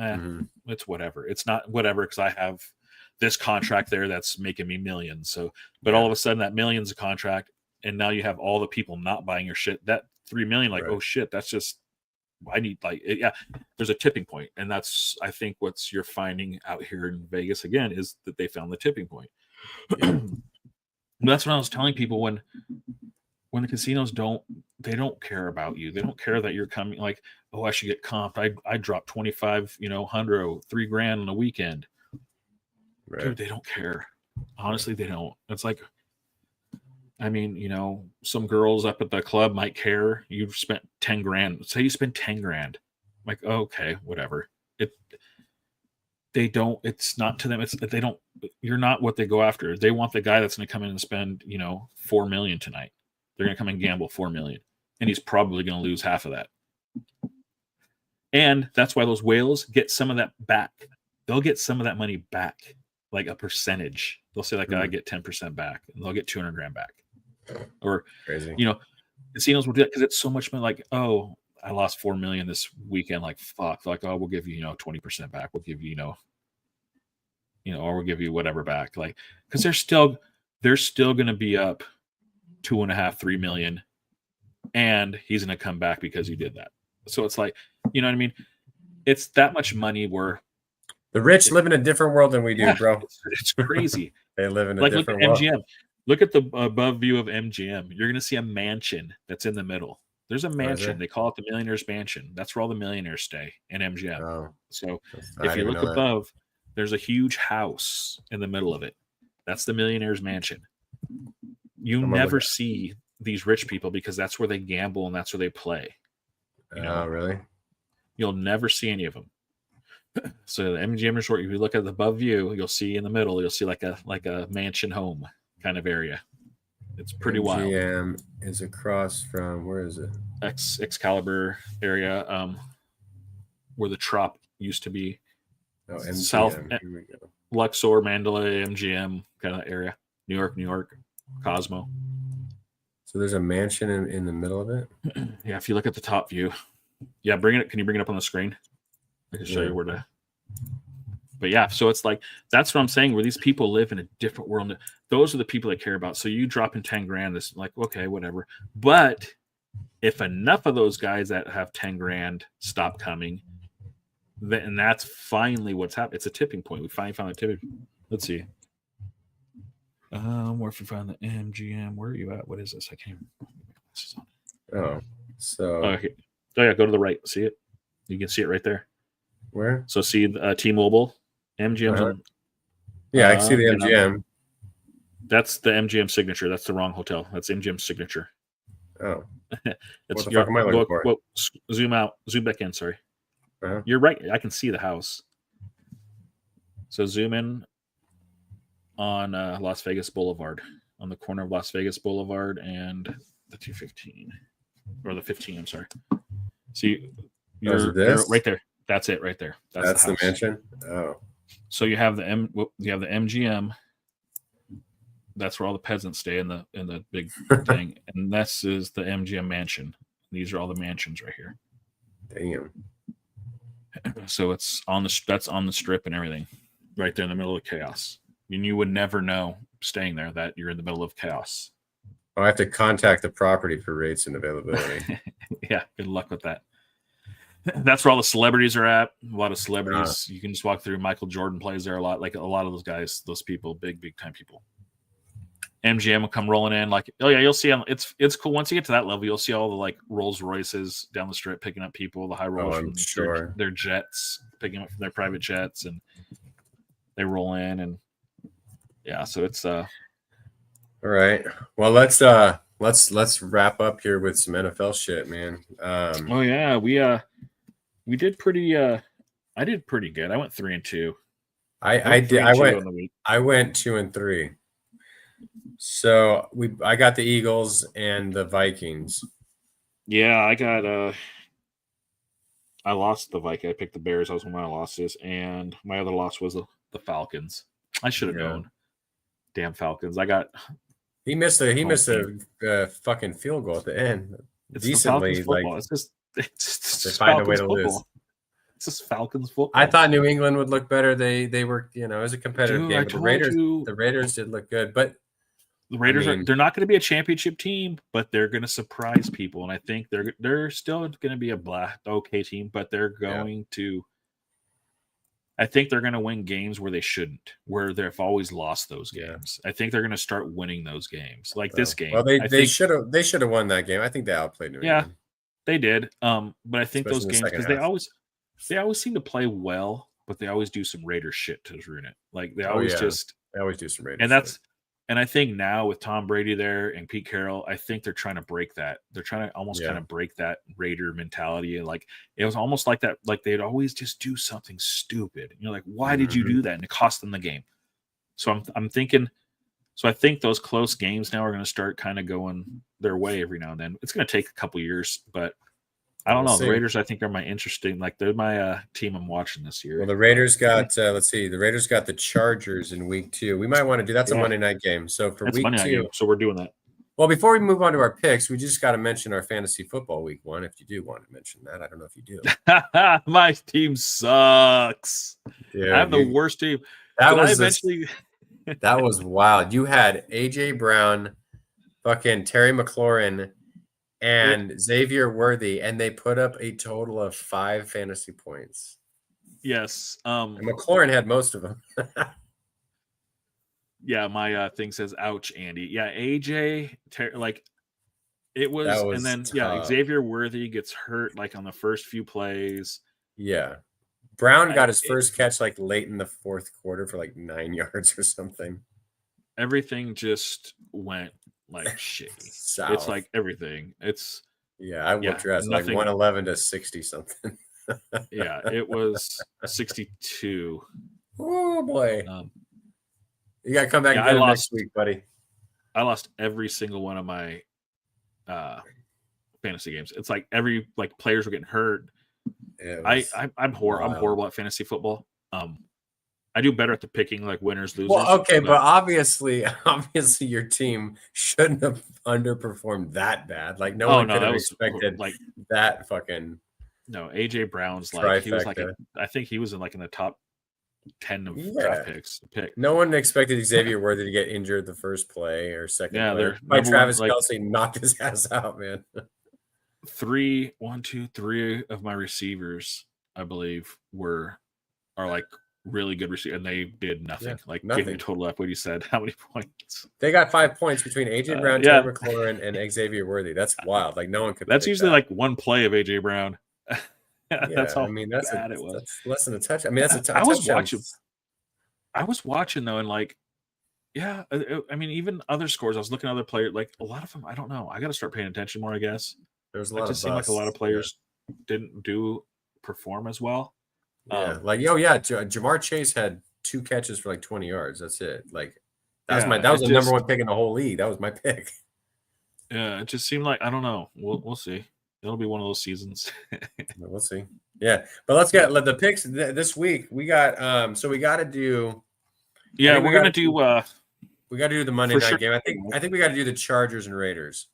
it's whatever. It's not whatever, because I have this contract there that's making me millions. So, but all of a sudden that million's a contract, and now you have all the people not buying your shit. That 3 million, oh shit, that's just, I need there's a tipping point. And that's, I think, what's you're finding out here in Vegas again, is that they found the tipping point. That's what I was telling people when the casinos don't care about you. They don't care that you're coming I should get comped. I dropped 25, $100, $3,000 on a weekend. Right. Dude, they don't care. Honestly, they don't. It's like, some girls up at the club might care. You've spent $10,000. Say you spend $10,000. Like, okay, whatever. They don't. It's not to them. They don't. You're not what they go after. They want the guy that's going to come in and spend, $4 million tonight. They're going to come and gamble $4 million, and he's probably going to lose half of that. And that's why those whales get some of that back. They'll get some of that money back, like a percentage. They'll say I get 10% back, and they'll get $200,000 back. Or crazy, casinos will do that because it's so much money. I lost $4 million this weekend. Fuck. We'll give you 20% back. We'll give you or we'll give you whatever back. Because they're still going to be up $2.5-3 million, and he's going to come back because you did that. So it's what I mean. It's that much money where the rich live in a different world than we do, bro. It's crazy. They live in a different world. MGM. Look at the above view of MGM. You're going to see a mansion that's in the middle. There's a mansion. They call it the Millionaire's Mansion. That's where all the millionaires stay in MGM. Oh, so if you look above, there's a huge house in the middle of it. That's the Millionaire's Mansion. You never see these rich people because that's where they gamble and that's where they play. Oh, really? You'll never see any of them. So the MGM Resort, if you look at the above view, you'll see in the middle, you'll see like a mansion home kind of area. It's pretty wild. MGM is across from, where is it? Excalibur area, where the Trop used to be. Oh, MGM. South. Here we go. Luxor, Mandalay, MGM kind of area. New York, Cosmo. So there's a mansion in the middle of it? Yeah, if you look at the top view. Yeah, can you bring it up on the screen? I can show you where to. But yeah, so it's like, that's what I'm saying, where these people live in a different world. Those are the people that care about. So you drop in 10 grand, it's like, okay, whatever. But if enough of those guys that have 10 grand stop coming, then that's finally what's happened. It's a tipping point. We finally found a tipping. Let's see. Where if we find the MGM, where are you at? What is this? I can't remember. Oh, so. Okay. Oh yeah, go to the right. See it? You can see it right there. Where? So see T-Mobile, MGM. Yeah, I can see the MGM. That's the MGM signature. That's the wrong hotel. That's MGM signature. Oh. What the fuck am I looking for? Zoom out. Zoom back in. Sorry. Uh-huh. You're right. I can see the house. So zoom in on Las Vegas Boulevard, on the corner of Las Vegas Boulevard and the 215 or the 15. I'm sorry. See, you're right there. That's it right there. That's the mansion. Oh. So you have the MGM. That's where all the peasants stay in the big thing, and this is the MGM mansion. These are all the mansions right here. Damn. So that's on the strip and everything, right there in the middle of chaos. And you would never know staying there that you're in the middle of chaos. I have to contact the property for rates and availability. Yeah, good luck with that. That's where all the celebrities are at. A lot of celebrities. You can just walk through. Michael Jordan plays there a lot. Like a lot of those guys, those people, big time people. MGM will come rolling in. Like, oh yeah, you'll see. It's cool. Once you get to that level, you'll see all the like Rolls Royces down the strip picking up people. The high rollers from their jets, picking them up from their private jets, and they roll in. And yeah, so it's all right. Well, let's wrap up here with some NFL shit, man. Oh yeah, we did pretty. I did pretty good. I went 3-2. I went 2-3. So I got the Eagles and the Vikings. Yeah, I lost the Vikings. I picked the Bears. That was one of my losses, and my other loss was the Falcons. I should have known. Damn Falcons! He missed a fucking field goal at the end. It's decently, like it's just they find a way to lose. It's just Falcons football. I thought New England would look better. They were, it was a competitive game. But the Raiders did look good, but the Raiders they're not going to be a championship team, but they're going to surprise people, and I think they're still going to be a okay team, but they're going to. I think they're going to win games where they shouldn't, where they've always lost those games. I think they're going to start winning those games, like this game. Well, they should have won that game. I think they outplayed New England. Yeah, they did. But I think those games, because they always seem to play well, but they always do some Raiders shit to ruin it. Like they always do some Raiders. And and I think now with Tom Brady there and Pete Carroll, I think they're trying to break that. They're trying to almost kind of break that Raider mentality. And like it was almost like that, like they'd always just do something stupid. You're like, why did you do that? And it cost them the game. So I'm thinking. So I think those close games now are going to start kind of going their way every now and then. It's going to take a couple years, but I don't know. The Raiders, I think, are my interesting. Like they're my team I'm watching this year. Well, the Raiders got let's see. The Raiders got the Chargers in week 2. We might want to do that's a Monday night game. So for week 2, so we're doing that. Well, before we move on to our picks, we just got to mention our fantasy football week 1. If you do want to mention that, I don't know if you do. My team sucks. Yeah, I have the worst team. That was wild. You had AJ Brown, fucking Terry McLaurin, and Xavier Worthy, and they put up a total of 5 fantasy points. Yes. And McLaurin had most of them. Yeah, my thing says, ouch, Andy. Yeah, AJ, it was and then, tough. Xavier Worthy gets hurt, like, on the first few plays. Yeah. Brown got his first catch, like, late in the 4th quarter for, like, 9 yards or something. Everything just went like shitty. It's like everything. It's I whooped your ass like 111 to 60 something. Yeah, it was 62. Oh boy. You gotta come back and get him next week, buddy. I lost every single one of my fantasy games. It's like every players were getting hurt. I'm horrible at fantasy football. I do better at the picking like winners, losers. Well, okay, but obviously your team shouldn't have underperformed that bad. Like no one could have expected like that fucking. No, AJ Brown's like he was like I think he was in the top 10 of draft picks. No one expected Xavier Worthy to get injured the first play or second. Yeah, by Travis Kelce knocked his ass out, man. Three of my receivers, I believe, are like really good receiver, and they did nothing. Give me total up what you said. How many points? They got 5 points between AJ Brown, Terry McLaurin, and Xavier Worthy. That's wild. Like no one could. That's usually like one play of AJ Brown. That's how bad it was. That's less than a touch. I mean, that's a touch. I was watching though, and I mean, even other scores. I was looking at other players. Like a lot of them, I don't know. I got to start paying attention more, I guess. There's a lot. It just seemed like a lot of players didn't perform as well. Yeah, Jamar Chase had 2 catches for like 20 yards. That's it. Like that was the number 1 pick in the whole league. That was my pick. Yeah, it just seemed like I don't know. We'll see. It'll be one of those seasons. We'll see. Yeah, but let's get the picks this week. We got we got to do. Yeah, we're gonna do. We got to do the Monday night game. I think we got to do the Chargers and Raiders.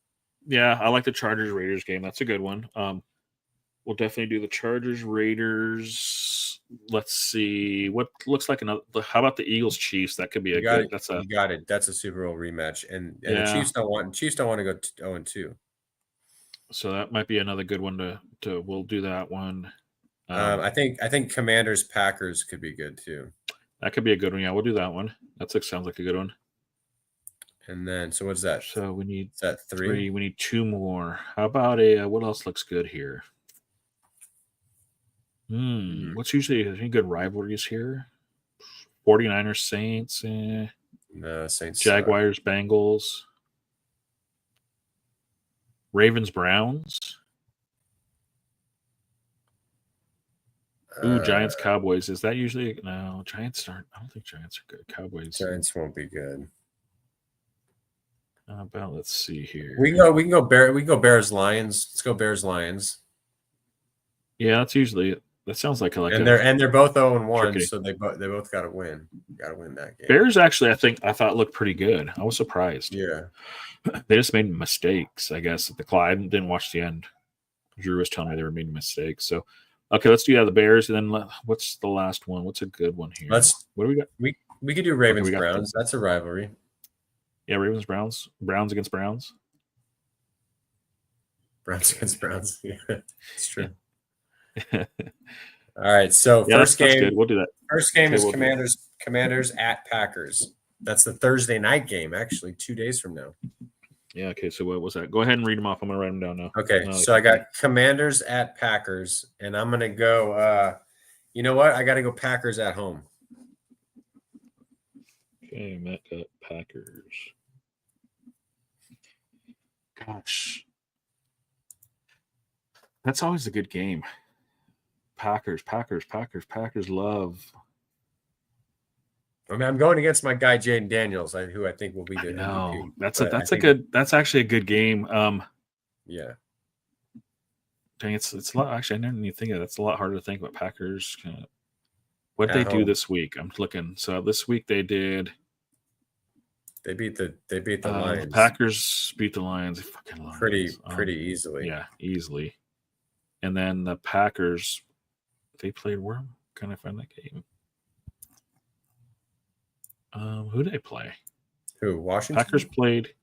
Yeah, I like the Chargers Raiders game. That's a good one. We'll definitely do the Chargers Raiders. Let's see what looks like another. How about the Eagles Chiefs? That could be good. You got it. That's a Super Bowl rematch, and the Chiefs don't want to go 0-2. So that might be another good one to. We'll do that one. I think Commanders Packers could be good too. That could be a good one. Yeah, we'll do that one. That sounds like a good one. And then, so what's that? So we need 3. We need 2 more. How about what else looks good here? What's usually any good rivalries here? 49ers Saints. No, Saints. Jaguars Bengals. Ravens Browns. Giants Cowboys. Is that usually no? Giants aren't. I don't think Giants are good. Cowboys. Giants won't be good. About let's see here. We can go Bears Lions. Let's go Bears Lions. Yeah, that's usually. That sounds like they're both 0-1, so they both got to win. Got to win that game. Bears actually, I thought looked pretty good. I was surprised. Yeah, they just made mistakes. I guess at the Clyde didn't watch the end. Drew was telling me they were making mistakes. So, okay, let's do the Bears, and then what's the last one? What's a good one here? What do we got? We could do Ravens Browns. That's a rivalry. Yeah, Ravens Browns. Browns against Browns. Browns against Browns. Yeah, it's true. All right, so first game. That's good. We'll do that. First game is Commanders at Packers. That's the Thursday night game, actually, 2 days from now. Yeah. Okay. So what was that? Go ahead and read them off. I'm gonna write them down now. Okay. So I got Commanders at Packers, and I'm gonna go. You know what? I got to go Packers at home. Okay, Matt got Packers. Gosh, that's always a good game. Packers love. I mean, I'm going against my guy Jaden Daniels, who I think will be the MVP. That's actually a good game. Yeah. Dang, it's a lot. Actually, I didn't even think of it. That's a lot harder to think about Packers. What they do this week? I'm looking. So this week they did. They beat the Lions. The Packers beat the Lions. Fucking Lions. Pretty easily. Yeah, easily. And then the Packers, they played where? Can I find that game? Who did they play? Who? Washington? Packers played.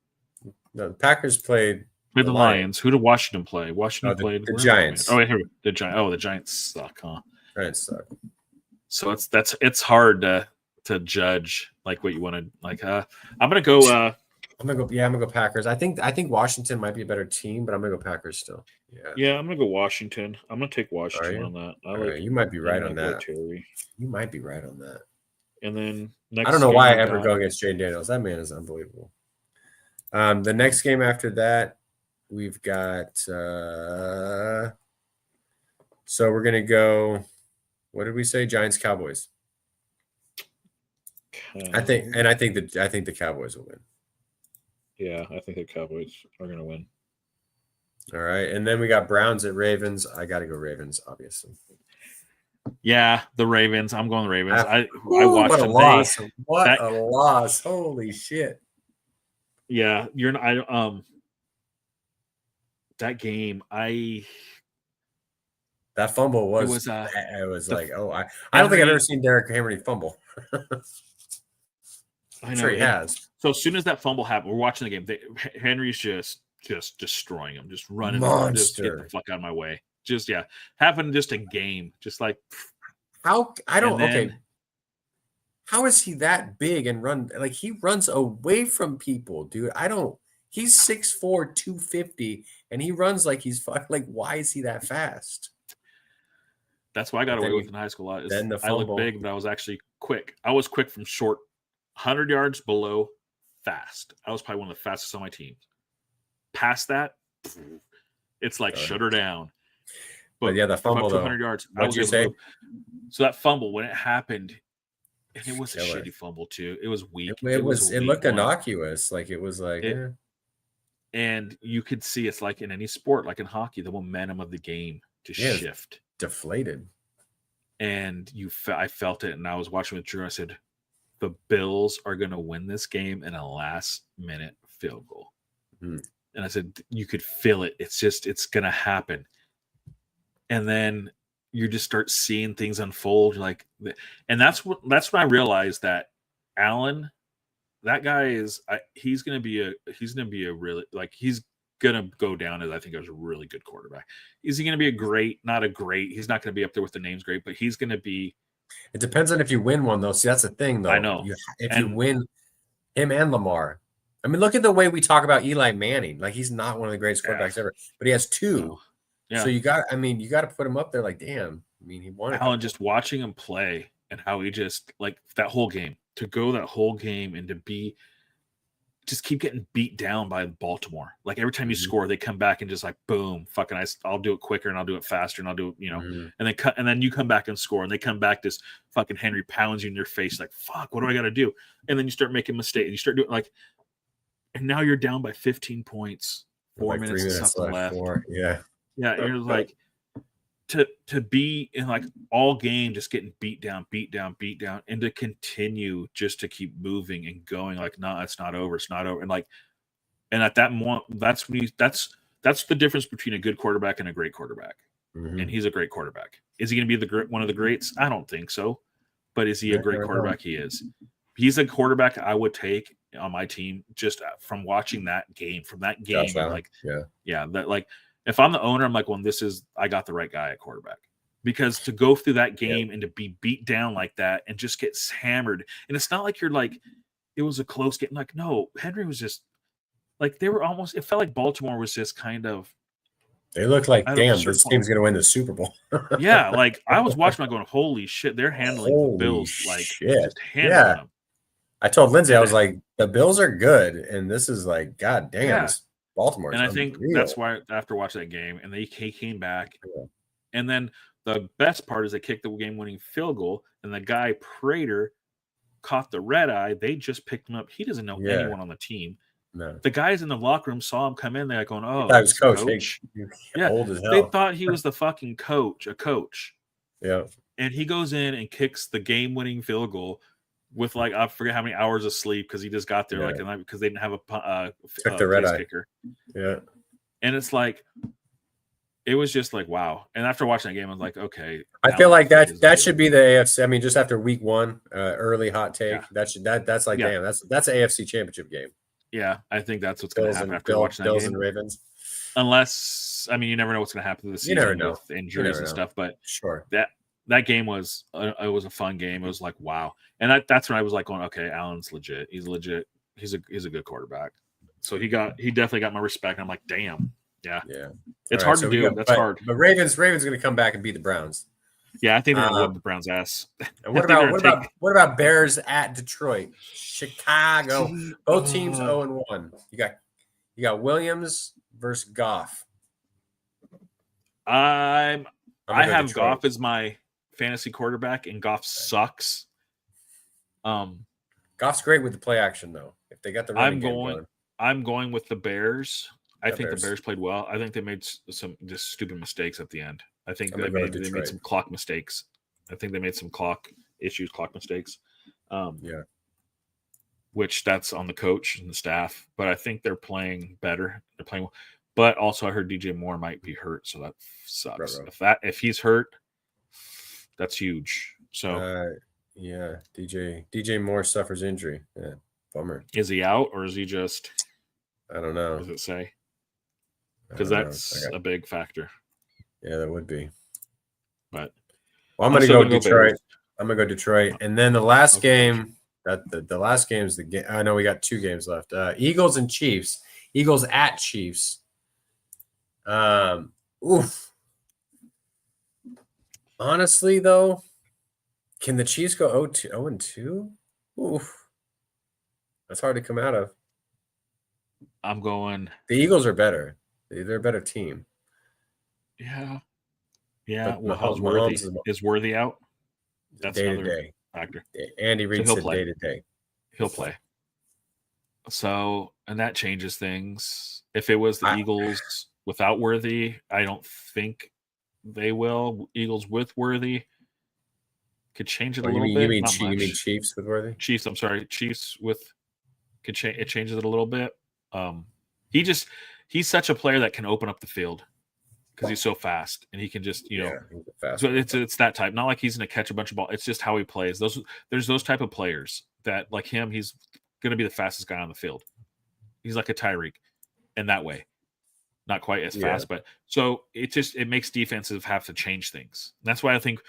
No, the Packers played the Lions. Who did Washington play? Washington played the Giants. Oh, wait, here the Giants. Oh, the Giants suck, huh? Giants suck. So it's hard to judge like what you want to like. I'm gonna go. I'm gonna go Packers. I think Washington might be a better team, but I'm gonna go Packers still. Yeah, I'm gonna go Washington. I'm gonna take Washington on that. Right. You might be right on that. You might be right on that. And then next I don't know why I ever go against Jaden Daniels. That man is unbelievable. The next game after that, we've got. So we're gonna go. What did we say? Giants Cowboys. I think the Cowboys will win. Yeah, I think the Cowboys are going to win. All right, and then we got Browns at Ravens. I got to go Ravens, obviously. Yeah, the Ravens. I'm going the Ravens. I watched what a them. loss! What a loss! Holy shit! Yeah, you're not. That game, that fumble was. It was like, I don't think I've ever seen Derrick Henry fumble. I know sure he has. So as soon as that fumble happened, we're watching the game. Henry's just destroying him, just running, just get the fuck out of my way. Just having just a game, just like how I don't okay. How is he that big and run like he runs away from people, dude? He's 6'4", 250, and he runs like he's like. Why is he that fast? That's why I got away with in high school a lot. I look big, but I was actually quick. I was quick from short, 100 yards below, fast. I was probably one of the fastest on my team. Past that, it's like shut her down. But yeah, the fumble though. 100 yards. What did you say? So that fumble when it happened, and it was a shitty fumble too. It was weak. It looked innocuous. Like it was like. And you could see it's like in any sport, like in hockey, the momentum of the game to shift. Deflated. And I felt it, and I was watching with Drew. I said, the Bills are going to win this game in a last-minute field goal. Mm-hmm. And I said, you could feel it. It's going to happen. And then you just start seeing things unfold. And that's when I realized that Allen, that guy he's going to be a really, he's going to go down as I think as a really good quarterback. Is he going to be not a great, he's not going to be up there with the names great, but he's going to be. It depends on if you win one though. See, that's the thing though. I know. If you win him and Lamar, I mean, look at the way we talk about Eli Manning. Like he's not one of the greatest quarterbacks ever, but he has two. Yeah. So you got to put him up there. Like, damn. I mean, he won it. Allen, just watching him play and how he just like that whole game to go that whole game and to just keep getting beat down by Baltimore. Like every time you score, they come back and just like, boom, fucking I'll do it quicker and I'll do it faster and I'll do it, and then you come back and score and they come back, this fucking Henry pounds you in your face. Like, fuck, what do I got to do? And then you start making mistakes and you start doing and now you're down by 15 points, 4 minutes, 3 minutes left. Yeah. Yeah. You're like, to be in like all game just getting beat down, and to continue just to keep moving and going like, no, it's not over. And at that moment, that's the difference between a good quarterback and a great quarterback. Mm-hmm. And he's a great quarterback. Is he going to be one of the greats? I don't think so. But is he a great quarterback? He is. He's a quarterback I would take on my team just from watching that game. If I'm the owner, I'm like, well, I got the right guy at quarterback. Because to go through that game and to be beat down like that and just get hammered. And it's not like you're like, it was a close game. Like, no, Henry was just like, it felt like Baltimore was just kind of. They look like, damn, this team's going to win the Super Bowl. Yeah. Like I was watching, going, holy shit, they're handling the Bills. Just handling them. I told Lindsay, I was like, the Bills are good. And this is like, God damn, Baltimore. And I think that's why after watching that game, and he came back, and then the best part is they kicked the game-winning field goal, and the guy Prater caught the red eye. They just picked him up. He doesn't know anyone on the team. No. The guys in the locker room saw him come in. They're like going, "Oh, that was coach." Old as hell. They thought he was the fucking coach, a coach. Yeah, and he goes in and kicks the game-winning field goal. With I forget how many hours of sleep because he just got there because they didn't have the red eye kicker. Yeah, and it's like it was just like wow. And after watching that game, I was like, okay. I feel like that should be the AFC. I mean, just after week one, early hot take. Yeah. That's like damn. That's an AFC championship game. Yeah, I think that's what's going to happen after watching that Bills game. And Ravens. Unless you never know what's going to happen to the season. You never know with injuries and stuff. But sure that game was a fun game. It was like wow, and that's when I was like going, okay, Allen's legit. He's legit. He's a good quarterback. So he definitely got my respect. I'm like, damn, yeah. It's hard to do. That's hard. But Ravens going to come back and beat the Browns. Yeah, I think they're going to whip the Browns' ass. And what about Bears at Detroit, Chicago? Both teams 0-1. You got Williams versus Goff. I have Detroit. Goff as my fantasy quarterback, and Goff sucks. Goff's great with the play action though. If they got the running game going. I'm going with the Bears. I think Bears. the Bears played well. I think they made some just stupid mistakes at the end. I think they made some clock mistakes. I think they made some clock mistakes. Which that's on the coach and the staff. But I think they're playing better. They're playing well. But also I heard DJ Moore might be hurt, so that sucks. If he's hurt, that's huge. So DJ Moore suffers injury. Yeah, bummer. Is he out or is he just? I don't know. Does it say? Because that's a big factor. Yeah, that would be. But I'm going to go Detroit. I'm going to go Detroit, and then the last game. The last game is the game. I know we got 2 games left. Eagles and Chiefs. Eagles at Chiefs. Honestly, though, can the Chiefs go 0-2? Oof. That's hard to come out of. I'm going. The Eagles are better. They're a better team. Yeah. Yeah. Well, how's Worthy? Is Worthy out? That's another factor. Andy Reid said day to day. He'll play. So, and that changes things. If it was the Eagles without Worthy, I don't think they will. Eagles with Worthy could change it a little bit. You mean Chiefs with Worthy? Chiefs, I'm sorry. Chiefs with it changes it a little bit. He's such a player that can open up the field because he's so fast and he can just, so it's that type. Not like he's going to catch a bunch of balls. It's just how he plays. There's those type of players that like him, he's going to be the fastest guy on the field. He's like a Tyreek in that way. Not quite as fast, but so it makes defenses have to change things. And that's why I think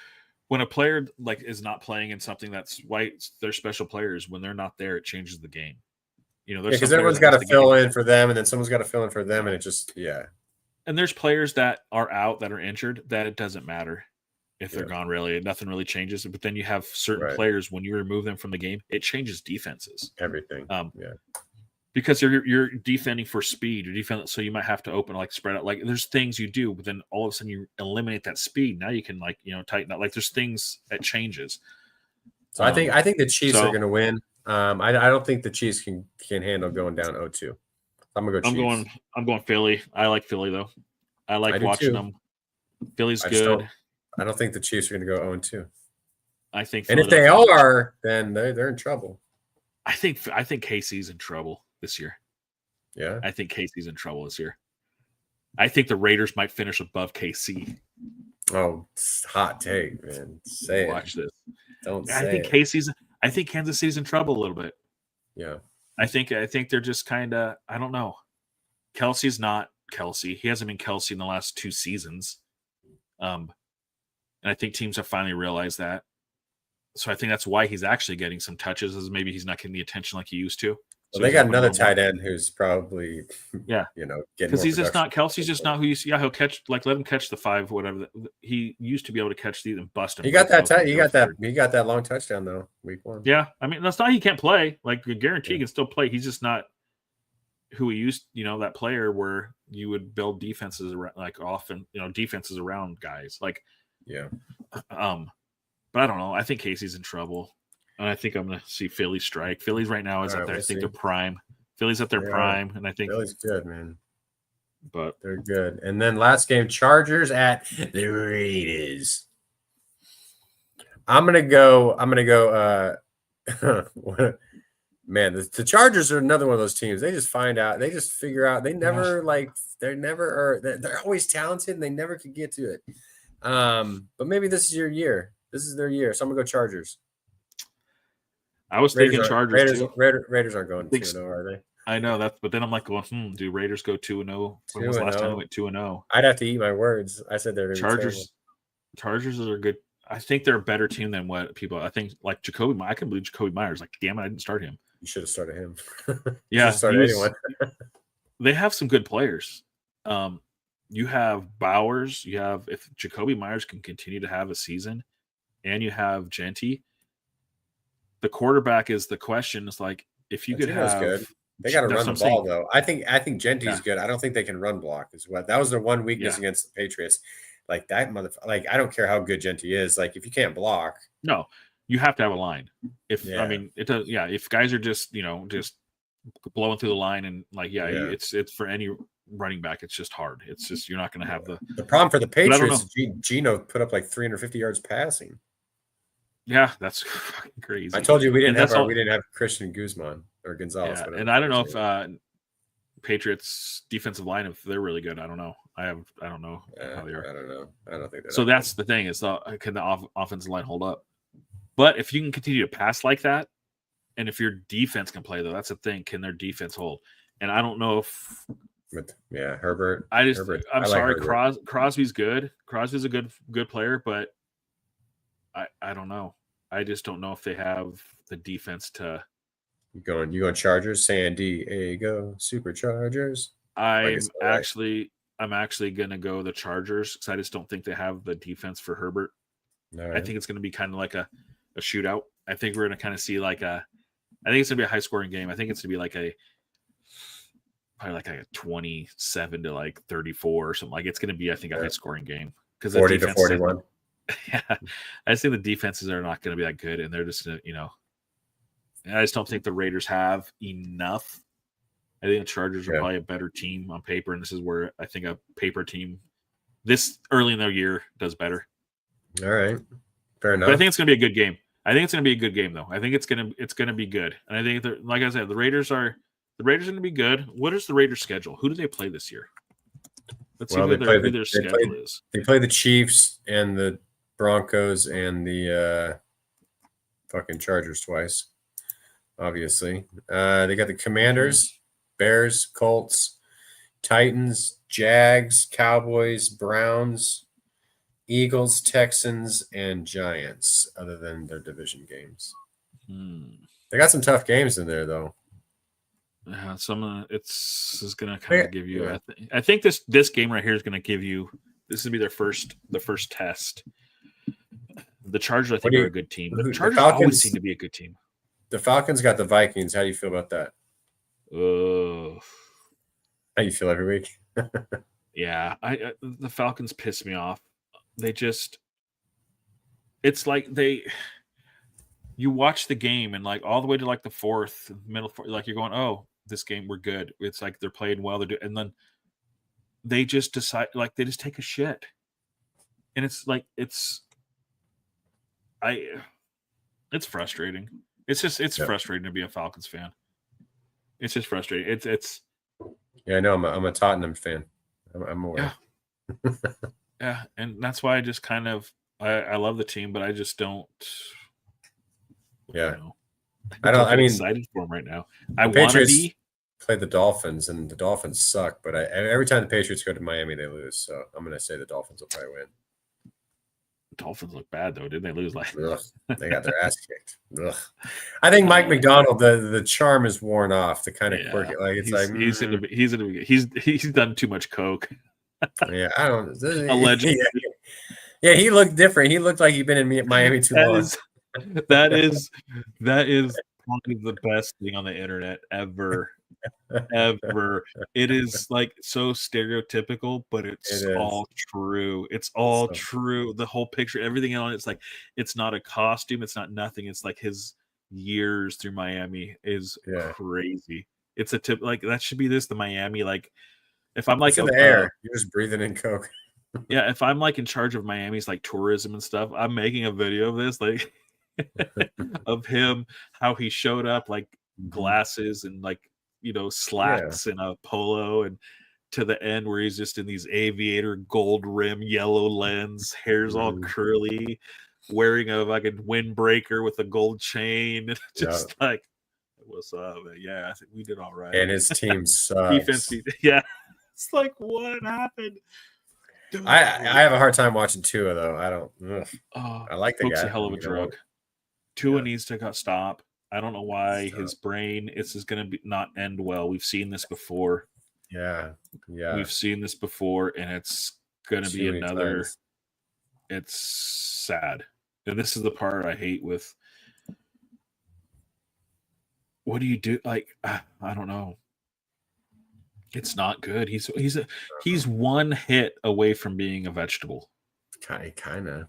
when a player like is not playing in something that's why they're special players, when they're not there, it changes the game. Because everyone's got to fill in for them, and then someone's got to fill in for them, and it just And there's players that are out that are injured that it doesn't matter if they're gone. Really, nothing really changes. But then you have certain players when you remove them from the game, it changes defenses. Everything. Because you're defending for speed. You're defending, so you might have to open spread out. Like there's things you do, but then all of a sudden you eliminate that speed. Now you can tighten up. Like there's things that changes. So I think the Chiefs are going to win. I don't think the Chiefs can handle going down 0-2. I'm gonna go Chiefs. I'm going Philly. I like Philly though. I like watching them. Philly's good. I don't think the Chiefs are going to go 0-2. I think, and if they are, then they're in trouble. I think KC's in trouble this year. Yeah, I think KC's in trouble this year. I think the Raiders might finish above KC. Oh, hot take, man. Watch this. Don't say I think Kansas City's in trouble a little bit. Yeah. I think they're just kind of, I don't know. Kelsey's not Kelsey. He hasn't been Kelsey in the last 2 seasons. And I think teams have finally realized that. So I think that's why he's actually getting some touches, is maybe he's not getting the attention like he used to. Well, they got another tight end who's probably, getting because he's just not Kelsey's just not who you see. Yeah, he'll catch, let him catch the 5, whatever. He used to be able to catch these and bust him. He got that long touchdown though, week 1. Yeah, I mean that's not he can't play. Like guarantee he can still play. He's just not who he used. That player where you would build defenses around, like often, defenses around guys. Like, but I don't know. I think Casey's in trouble. And I think I'm going to see Philly strike. Philly's right now is at their, I think they're prime. Philly's at their prime, and I think Philly's good, man. But they're good. And then last game, Chargers at the Raiders. I'm gonna go. Man, the Chargers are another one of those teams. They just figure out. They're always talented, and they never could get to it. But maybe this is your year. This is their year. So I'm gonna go Chargers. I was thinking Chargers too. Raiders aren't going 2-0, are they? I know that, but then I'm like going, do Raiders go 2-0? When was the last time they went 2-0? I'd have to eat my words. I said they're Chargers. Chargers are good. I think they're a better team than what people. I think like Jacoby. I can believe Jacoby Myers. Like, damn it, I didn't start him. You should have started him. Yeah, started anyone. They have some good players. You have Bowers. You have, if Jacoby Myers can continue to have a season, and you have Genty. The quarterback is the question. It's like if you could have. Good. They got to run the ball though. I think Genty's good. I don't think they can run block as well. That was their one weakness against the Patriots. Like that motherfucker. Like I don't care how good Genty is. Like if you can't block, no, you have to have a line. I mean it does. Yeah, if guys are just just blowing through the line, and it's for any running back. It's just hard. It's just you're not going to have the problem for the Patriots. Geno put up like 350 yards passing. Yeah, that's crazy. I told you we didn't have Christian Guzman or Gonzalez. Yeah, and I don't know if Patriots defensive line, if they're really good. I don't know. I don't know how they are. I don't know. I don't think that. So that's the thing is, can the offensive line hold up? But if you can continue to pass like that, and if your defense can play, though, that's the thing. Can their defense hold? And I don't know if. Herbert. I'm like sorry, Herbert. Crosby's good. Crosby's a good player, but I don't know. I just don't know if they have the defense to. You going Chargers, San Diego Superchargers. I'm actually gonna go the Chargers because I just don't think they have the defense for Herbert. Right. I think it's gonna be kind of like a shootout. I think we're gonna kind of see I think it's gonna be a high scoring game. I think it's gonna be probably like a 27 to 34 or something. Like it's gonna be, I think, a high scoring game because 40 to 41. Yeah, I just think the defenses are not going to be that good, and they're just I just don't think the Raiders have enough. I think the Chargers are probably a better team on paper, and this is where I think a paper team this early in their year does better. All right, fair enough. But I think it's going to be a good game. I think it's going to be a good game, though. I think it's going to be good, and I think like I said, the Raiders are going to be good. What is the Raiders' schedule? Who do they play this year? Let's see who their schedule is. They play the Chiefs and the Broncos and the fucking Chargers twice, obviously. They got the Commanders, Bears, Colts, Titans, Jags, Cowboys, Browns, Eagles, Texans, and Giants, other than their division games. They got some tough games in there, though. Yeah, this is going to kind of give you. Yeah. I think this game right here is going to give you. This is going to be the first test. The Chargers, I think, are a good team. The Chargers always seem to be a good team. The Falcons got the Vikings. How do you feel about that? How you feel every week? Yeah, the Falcons piss me off. They just, it's like you watch the game and all the way to the fourth, middle, you're going, oh, this game we're good. It's like they're playing well. And then they just decide, they just take a shit, and it's it's frustrating. It's frustrating to be a Falcons fan. It's just frustrating. It's. Yeah, I know. I'm a Tottenham fan. I'm aware. Yeah. Yeah, and that's why I just kind of I love the team, but I just don't. Yeah, I'm excited for them right now. I want to be. Play the Dolphins, and the Dolphins suck. But every time the Patriots go to Miami, they lose. So I'm going to say the Dolphins will probably win. Dolphins look bad though. Didn't they lose They got their ass kicked. Ugh. I think Mike McDonald, the charm is worn off. The kind of quirky, he's done too much coke. Yeah, I don't. Allegedly. Yeah, he looked different. He looked like he'd been in Miami too long. That is probably the best thing on the internet ever. Ever. It is so stereotypical, but it's all true. It's all true. The whole picture, everything on it's it's not a costume, it's not nothing. It's his years through Miami is crazy. It's a tip that should be the Miami if I'm in the air, you're just breathing in coke. Yeah, if I'm in charge of Miami's tourism and stuff, I'm making a video of this of him, how he showed up glasses and slacks and a polo, and to the end where he's just in these aviator gold rim yellow lens, hair's all curly, wearing a windbreaker with a gold chain, and just what's up? Yeah, I think we did all right. And his team sucks. Defense, yeah. It's what happened? Dude, I have a hard time watching Tua though. I don't. I like the guy. A hell of a drug. Tua needs to stop. I don't know why his brain is going to not end well. We've seen this before. Yeah. We've seen this before, and it's going to be another. Times. It's sad, and this is the part I hate with. What do you do? I don't know. It's not good. He's one hit away from being a vegetable. Kind of.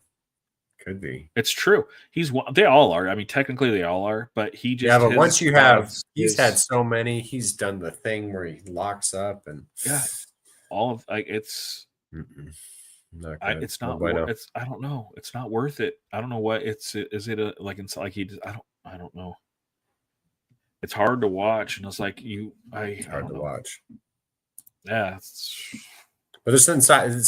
Could be. It's true. They all are. I mean, technically they all are, but he just. Yeah, but once you have, he's had so many. He's done the thing where he locks up and. Yeah. All of it's. It's not. It's. I don't know. It's not worth it. I don't know what it's. Is it he? I don't know. It's hard to watch, and it's like hard to watch. Yeah. But there's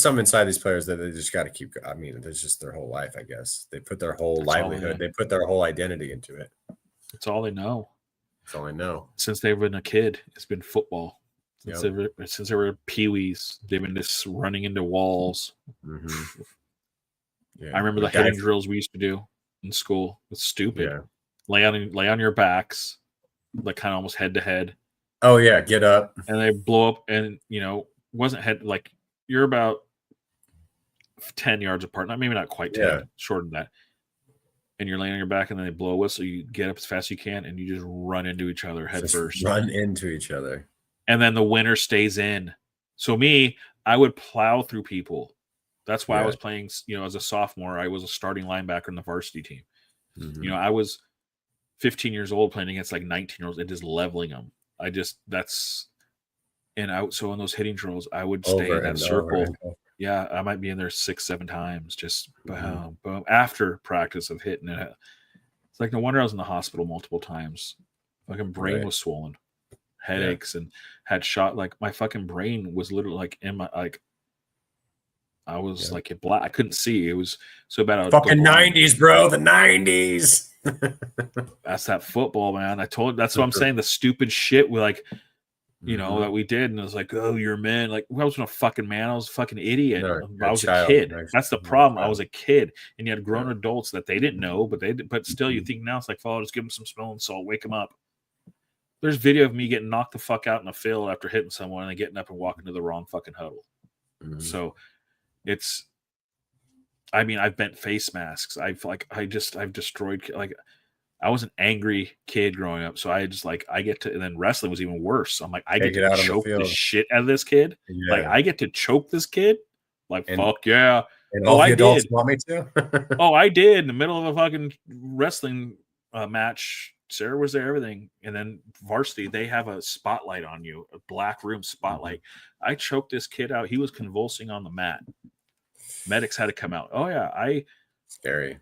some inside these players that they just got to keep. I mean, it's just their whole life, I guess. They put their whole livelihood, they put their whole identity into it. It's all they know. That's all I know. Since they've been a kid, it's been football. Since they were peewees, they've been just running into walls. Mm-hmm. Yeah. I remember the hitting drills we used to do in school. It's stupid. Yeah. Lay on your backs, like kind of almost head to head. Oh yeah, get up. And they blow up, and wasn't head like you're about 10 yards apart. Maybe not quite 10, shorter than that. And you're laying on your back, and then they blow a whistle. You get up as fast as you can, and you just run into each other head first. Run into each other. And then the winner stays in. So I would plow through people. That's why I was playing, as a sophomore, I was a starting linebacker in the varsity team. Mm-hmm. I was 15 years old playing against like 19-year-olds and just leveling them. So in those hitting drills, I would stay in that circle. Yeah, I might be in there 6-7 times, just boom, boom, after practice of hitting it. It's like no wonder I was in the hospital multiple times. Fucking brain was swollen, headaches, and had shot. Like my fucking brain was literally like in my I was like in black. I couldn't see. It was so bad. Fucking 90s, bro. The 90s. That's that football, man. That's what I'm saying. The stupid shit we like. That we did, and it was like, oh, you're a man. Like, I wasn't a fucking man. I was a fucking idiot. I was a kid. That's the problem. I was a kid, and you had grown adults that they didn't know, but still, you think now it's like, just give them some smelling salt, wake them up. There's video of me getting knocked the fuck out in the field after hitting someone and then getting up and walking to the wrong fucking huddle. Mm-hmm. So, I've bent face masks. I've destroyed I was an angry kid growing up, so I get to, and then wrestling was even worse. So I'm like, I get to choke the shit out of this kid. Yeah. Like I get to choke this kid. Like fuck yeah! And all the adults want me to. I did in the middle of a fucking wrestling match. Sarah was there, everything, and then varsity they have a spotlight on you, a black room spotlight. I choked this kid out. He was convulsing on the mat. Medics had to come out. Oh yeah, scary.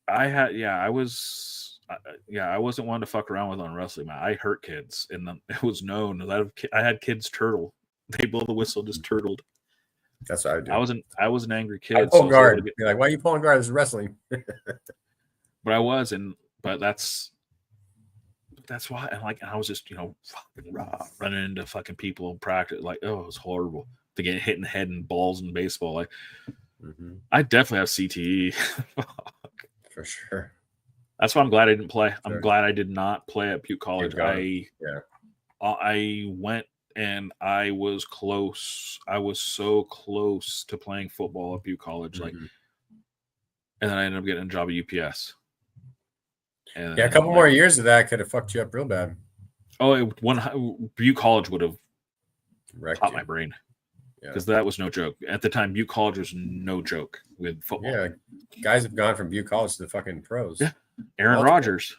I wasn't one to fuck around with on wrestling, man. I hurt kids, and it was known that I had kids turtle. They blow the whistle, just turtled. That's what I do. I was an angry kid. I pull guard. You're like, why are you pulling guard? This is wrestling. But I was, but that's why. And I was just fucking running into fucking people in practice. Like, oh, it was horrible to get hit in the head and balls in baseball. Like, I definitely have CTE. For sure. That's why I'm glad I didn't play. I'm glad I did not play at Butte College. I went and I was close. I was so close to playing football at Butte College. And then I ended up getting a job at UPS. And a couple more years of that could have fucked you up real bad. Oh, Butte College would have popped my brain. Because that was no joke. At the time, Butte College was no joke with football. Yeah, guys have gone from Butte College to the fucking pros. Yeah, Aaron Rodgers,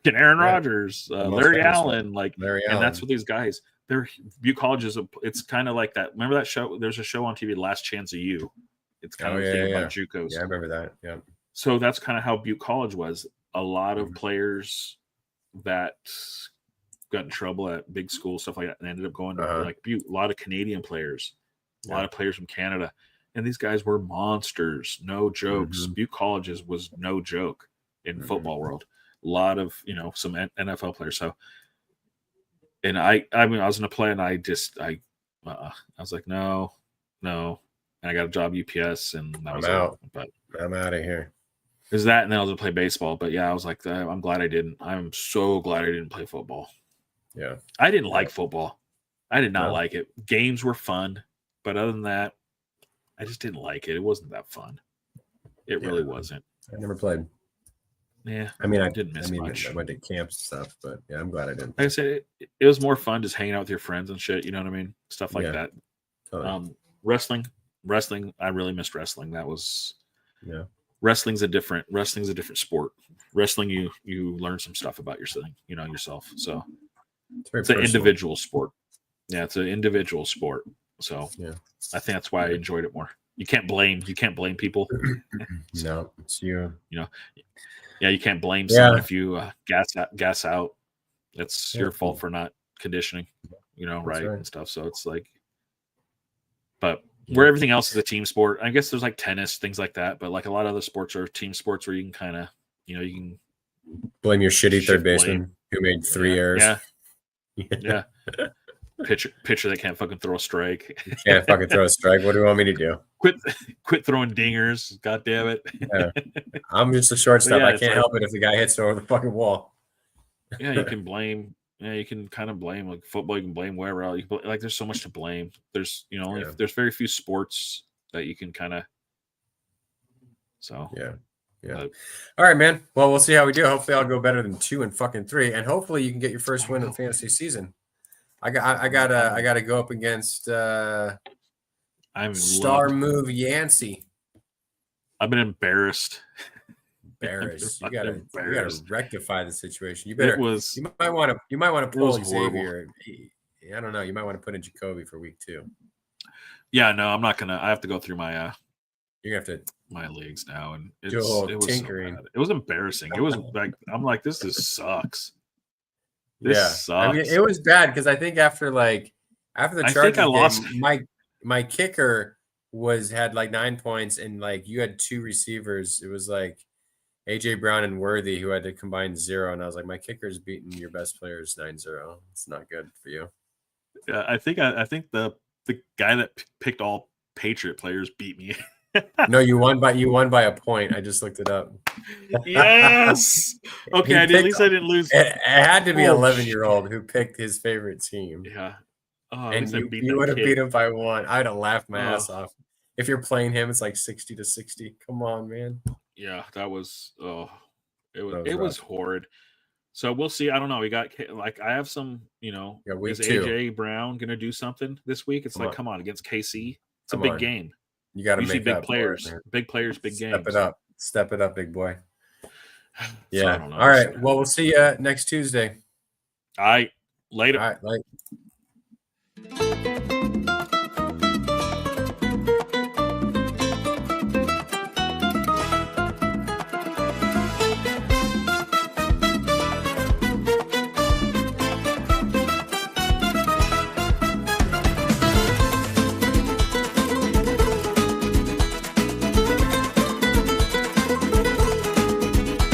Rodgers, Larry Allen, and that's what these guys. Butte College it's kind of like that. Remember that show? There's a show on TV, Last Chance of You. It's kind of about JUCOs. Yeah, I remember that. Yeah. So that's kind of how Butte College was. A lot of players that got in trouble at big school, stuff like that, and ended up going to like Butte. A lot of Canadian players. A lot of players from Canada, and these guys were monsters, no jokes. Butte Colleges was no joke in football world. A lot of some NFL players. So, and I was going to play, and I was like, no, and I got a job UPS, and that was out. But I'm out of here. Is that, and then I was going to play baseball. But yeah, I was like, I'm glad I didn't. I'm so glad I didn't play football. Yeah, I didn't like football. I did not like it. Games were fun. But other than that, I just didn't like it. It wasn't that fun. It really wasn't. I never played. Yeah. I mean, I didn't miss much. I went to camps and stuff, but yeah, I'm glad I didn't. Like I said, it was more fun just hanging out with your friends and shit. You know what I mean? Stuff like that. Totally. Wrestling. I really missed wrestling. That was wrestling's a different sport. Wrestling, you learn some stuff about yourself. So it's an individual sport. Yeah, it's an individual sport. So yeah, I think that's why I enjoyed it more. You can't blame people. No, it's you. Yeah, you can't blame someone if you gas out. It's your fault for not conditioning, right and stuff. So it's like, but where everything else is a team sport, I guess there's like tennis, things like that. But like a lot of other sports are team sports where you can kind of, you can blame your shitty third baseman who made 3 errors. Yeah. Pitcher that can't fucking throw a strike. Can't fucking throw a strike. What do you want me to do? Quit throwing dingers. God damn it. Yeah. I'm just a shortstop. I can't help it if the guy hits it over the fucking wall. Yeah, you can blame. Yeah, you can kind of blame like football. You can blame wherever else. Like there's so much to blame. There's there's very few sports that you can kind of. So yeah. All right, man. Well, we'll see how we do. Hopefully, I'll go better than 2 and fucking 3, and hopefully, you can get your first win of the fantasy season. I gotta go up against Star Move Yancey. I've been embarrassed. You gotta rectify the situation. You might want to pull Xavier. I don't know. You might want to put in Jacoby for week 2. Yeah, no, I'm not gonna. I have to go through my. You're gonna have to my leagues now, and it was tinkering. So it was embarrassing. It was like I'm like this sucks. This sucks. I mean, it was bad because I think after the Chargers game, lost. My kicker had like 9 points, and like you had 2 receivers. It was like AJ Brown and Worthy who had to combine 0, and I was like, my kicker's beating your best players 9-0. It's not good for you. Yeah, I think the guy that picked all Patriot players beat me. No, you won by a point. I just looked it up. Yes. Okay, at least I didn't lose. It had to be 11-year-old who picked his favorite team. Yeah. And you would have beat him by 1. I'd have laughed my ass off. If you're playing him, it's like 60-60. Come on, man. Yeah, that was it was horrid. So we'll see. I don't know. We got I have some, is AJ Brown gonna do something this week? It's come on against KC. It's a big game. You got to make big players, big players, big games. Step it up, big boy. Yeah. So I don't know. All right. Well, we'll see you next Tuesday. All right. Later. All right.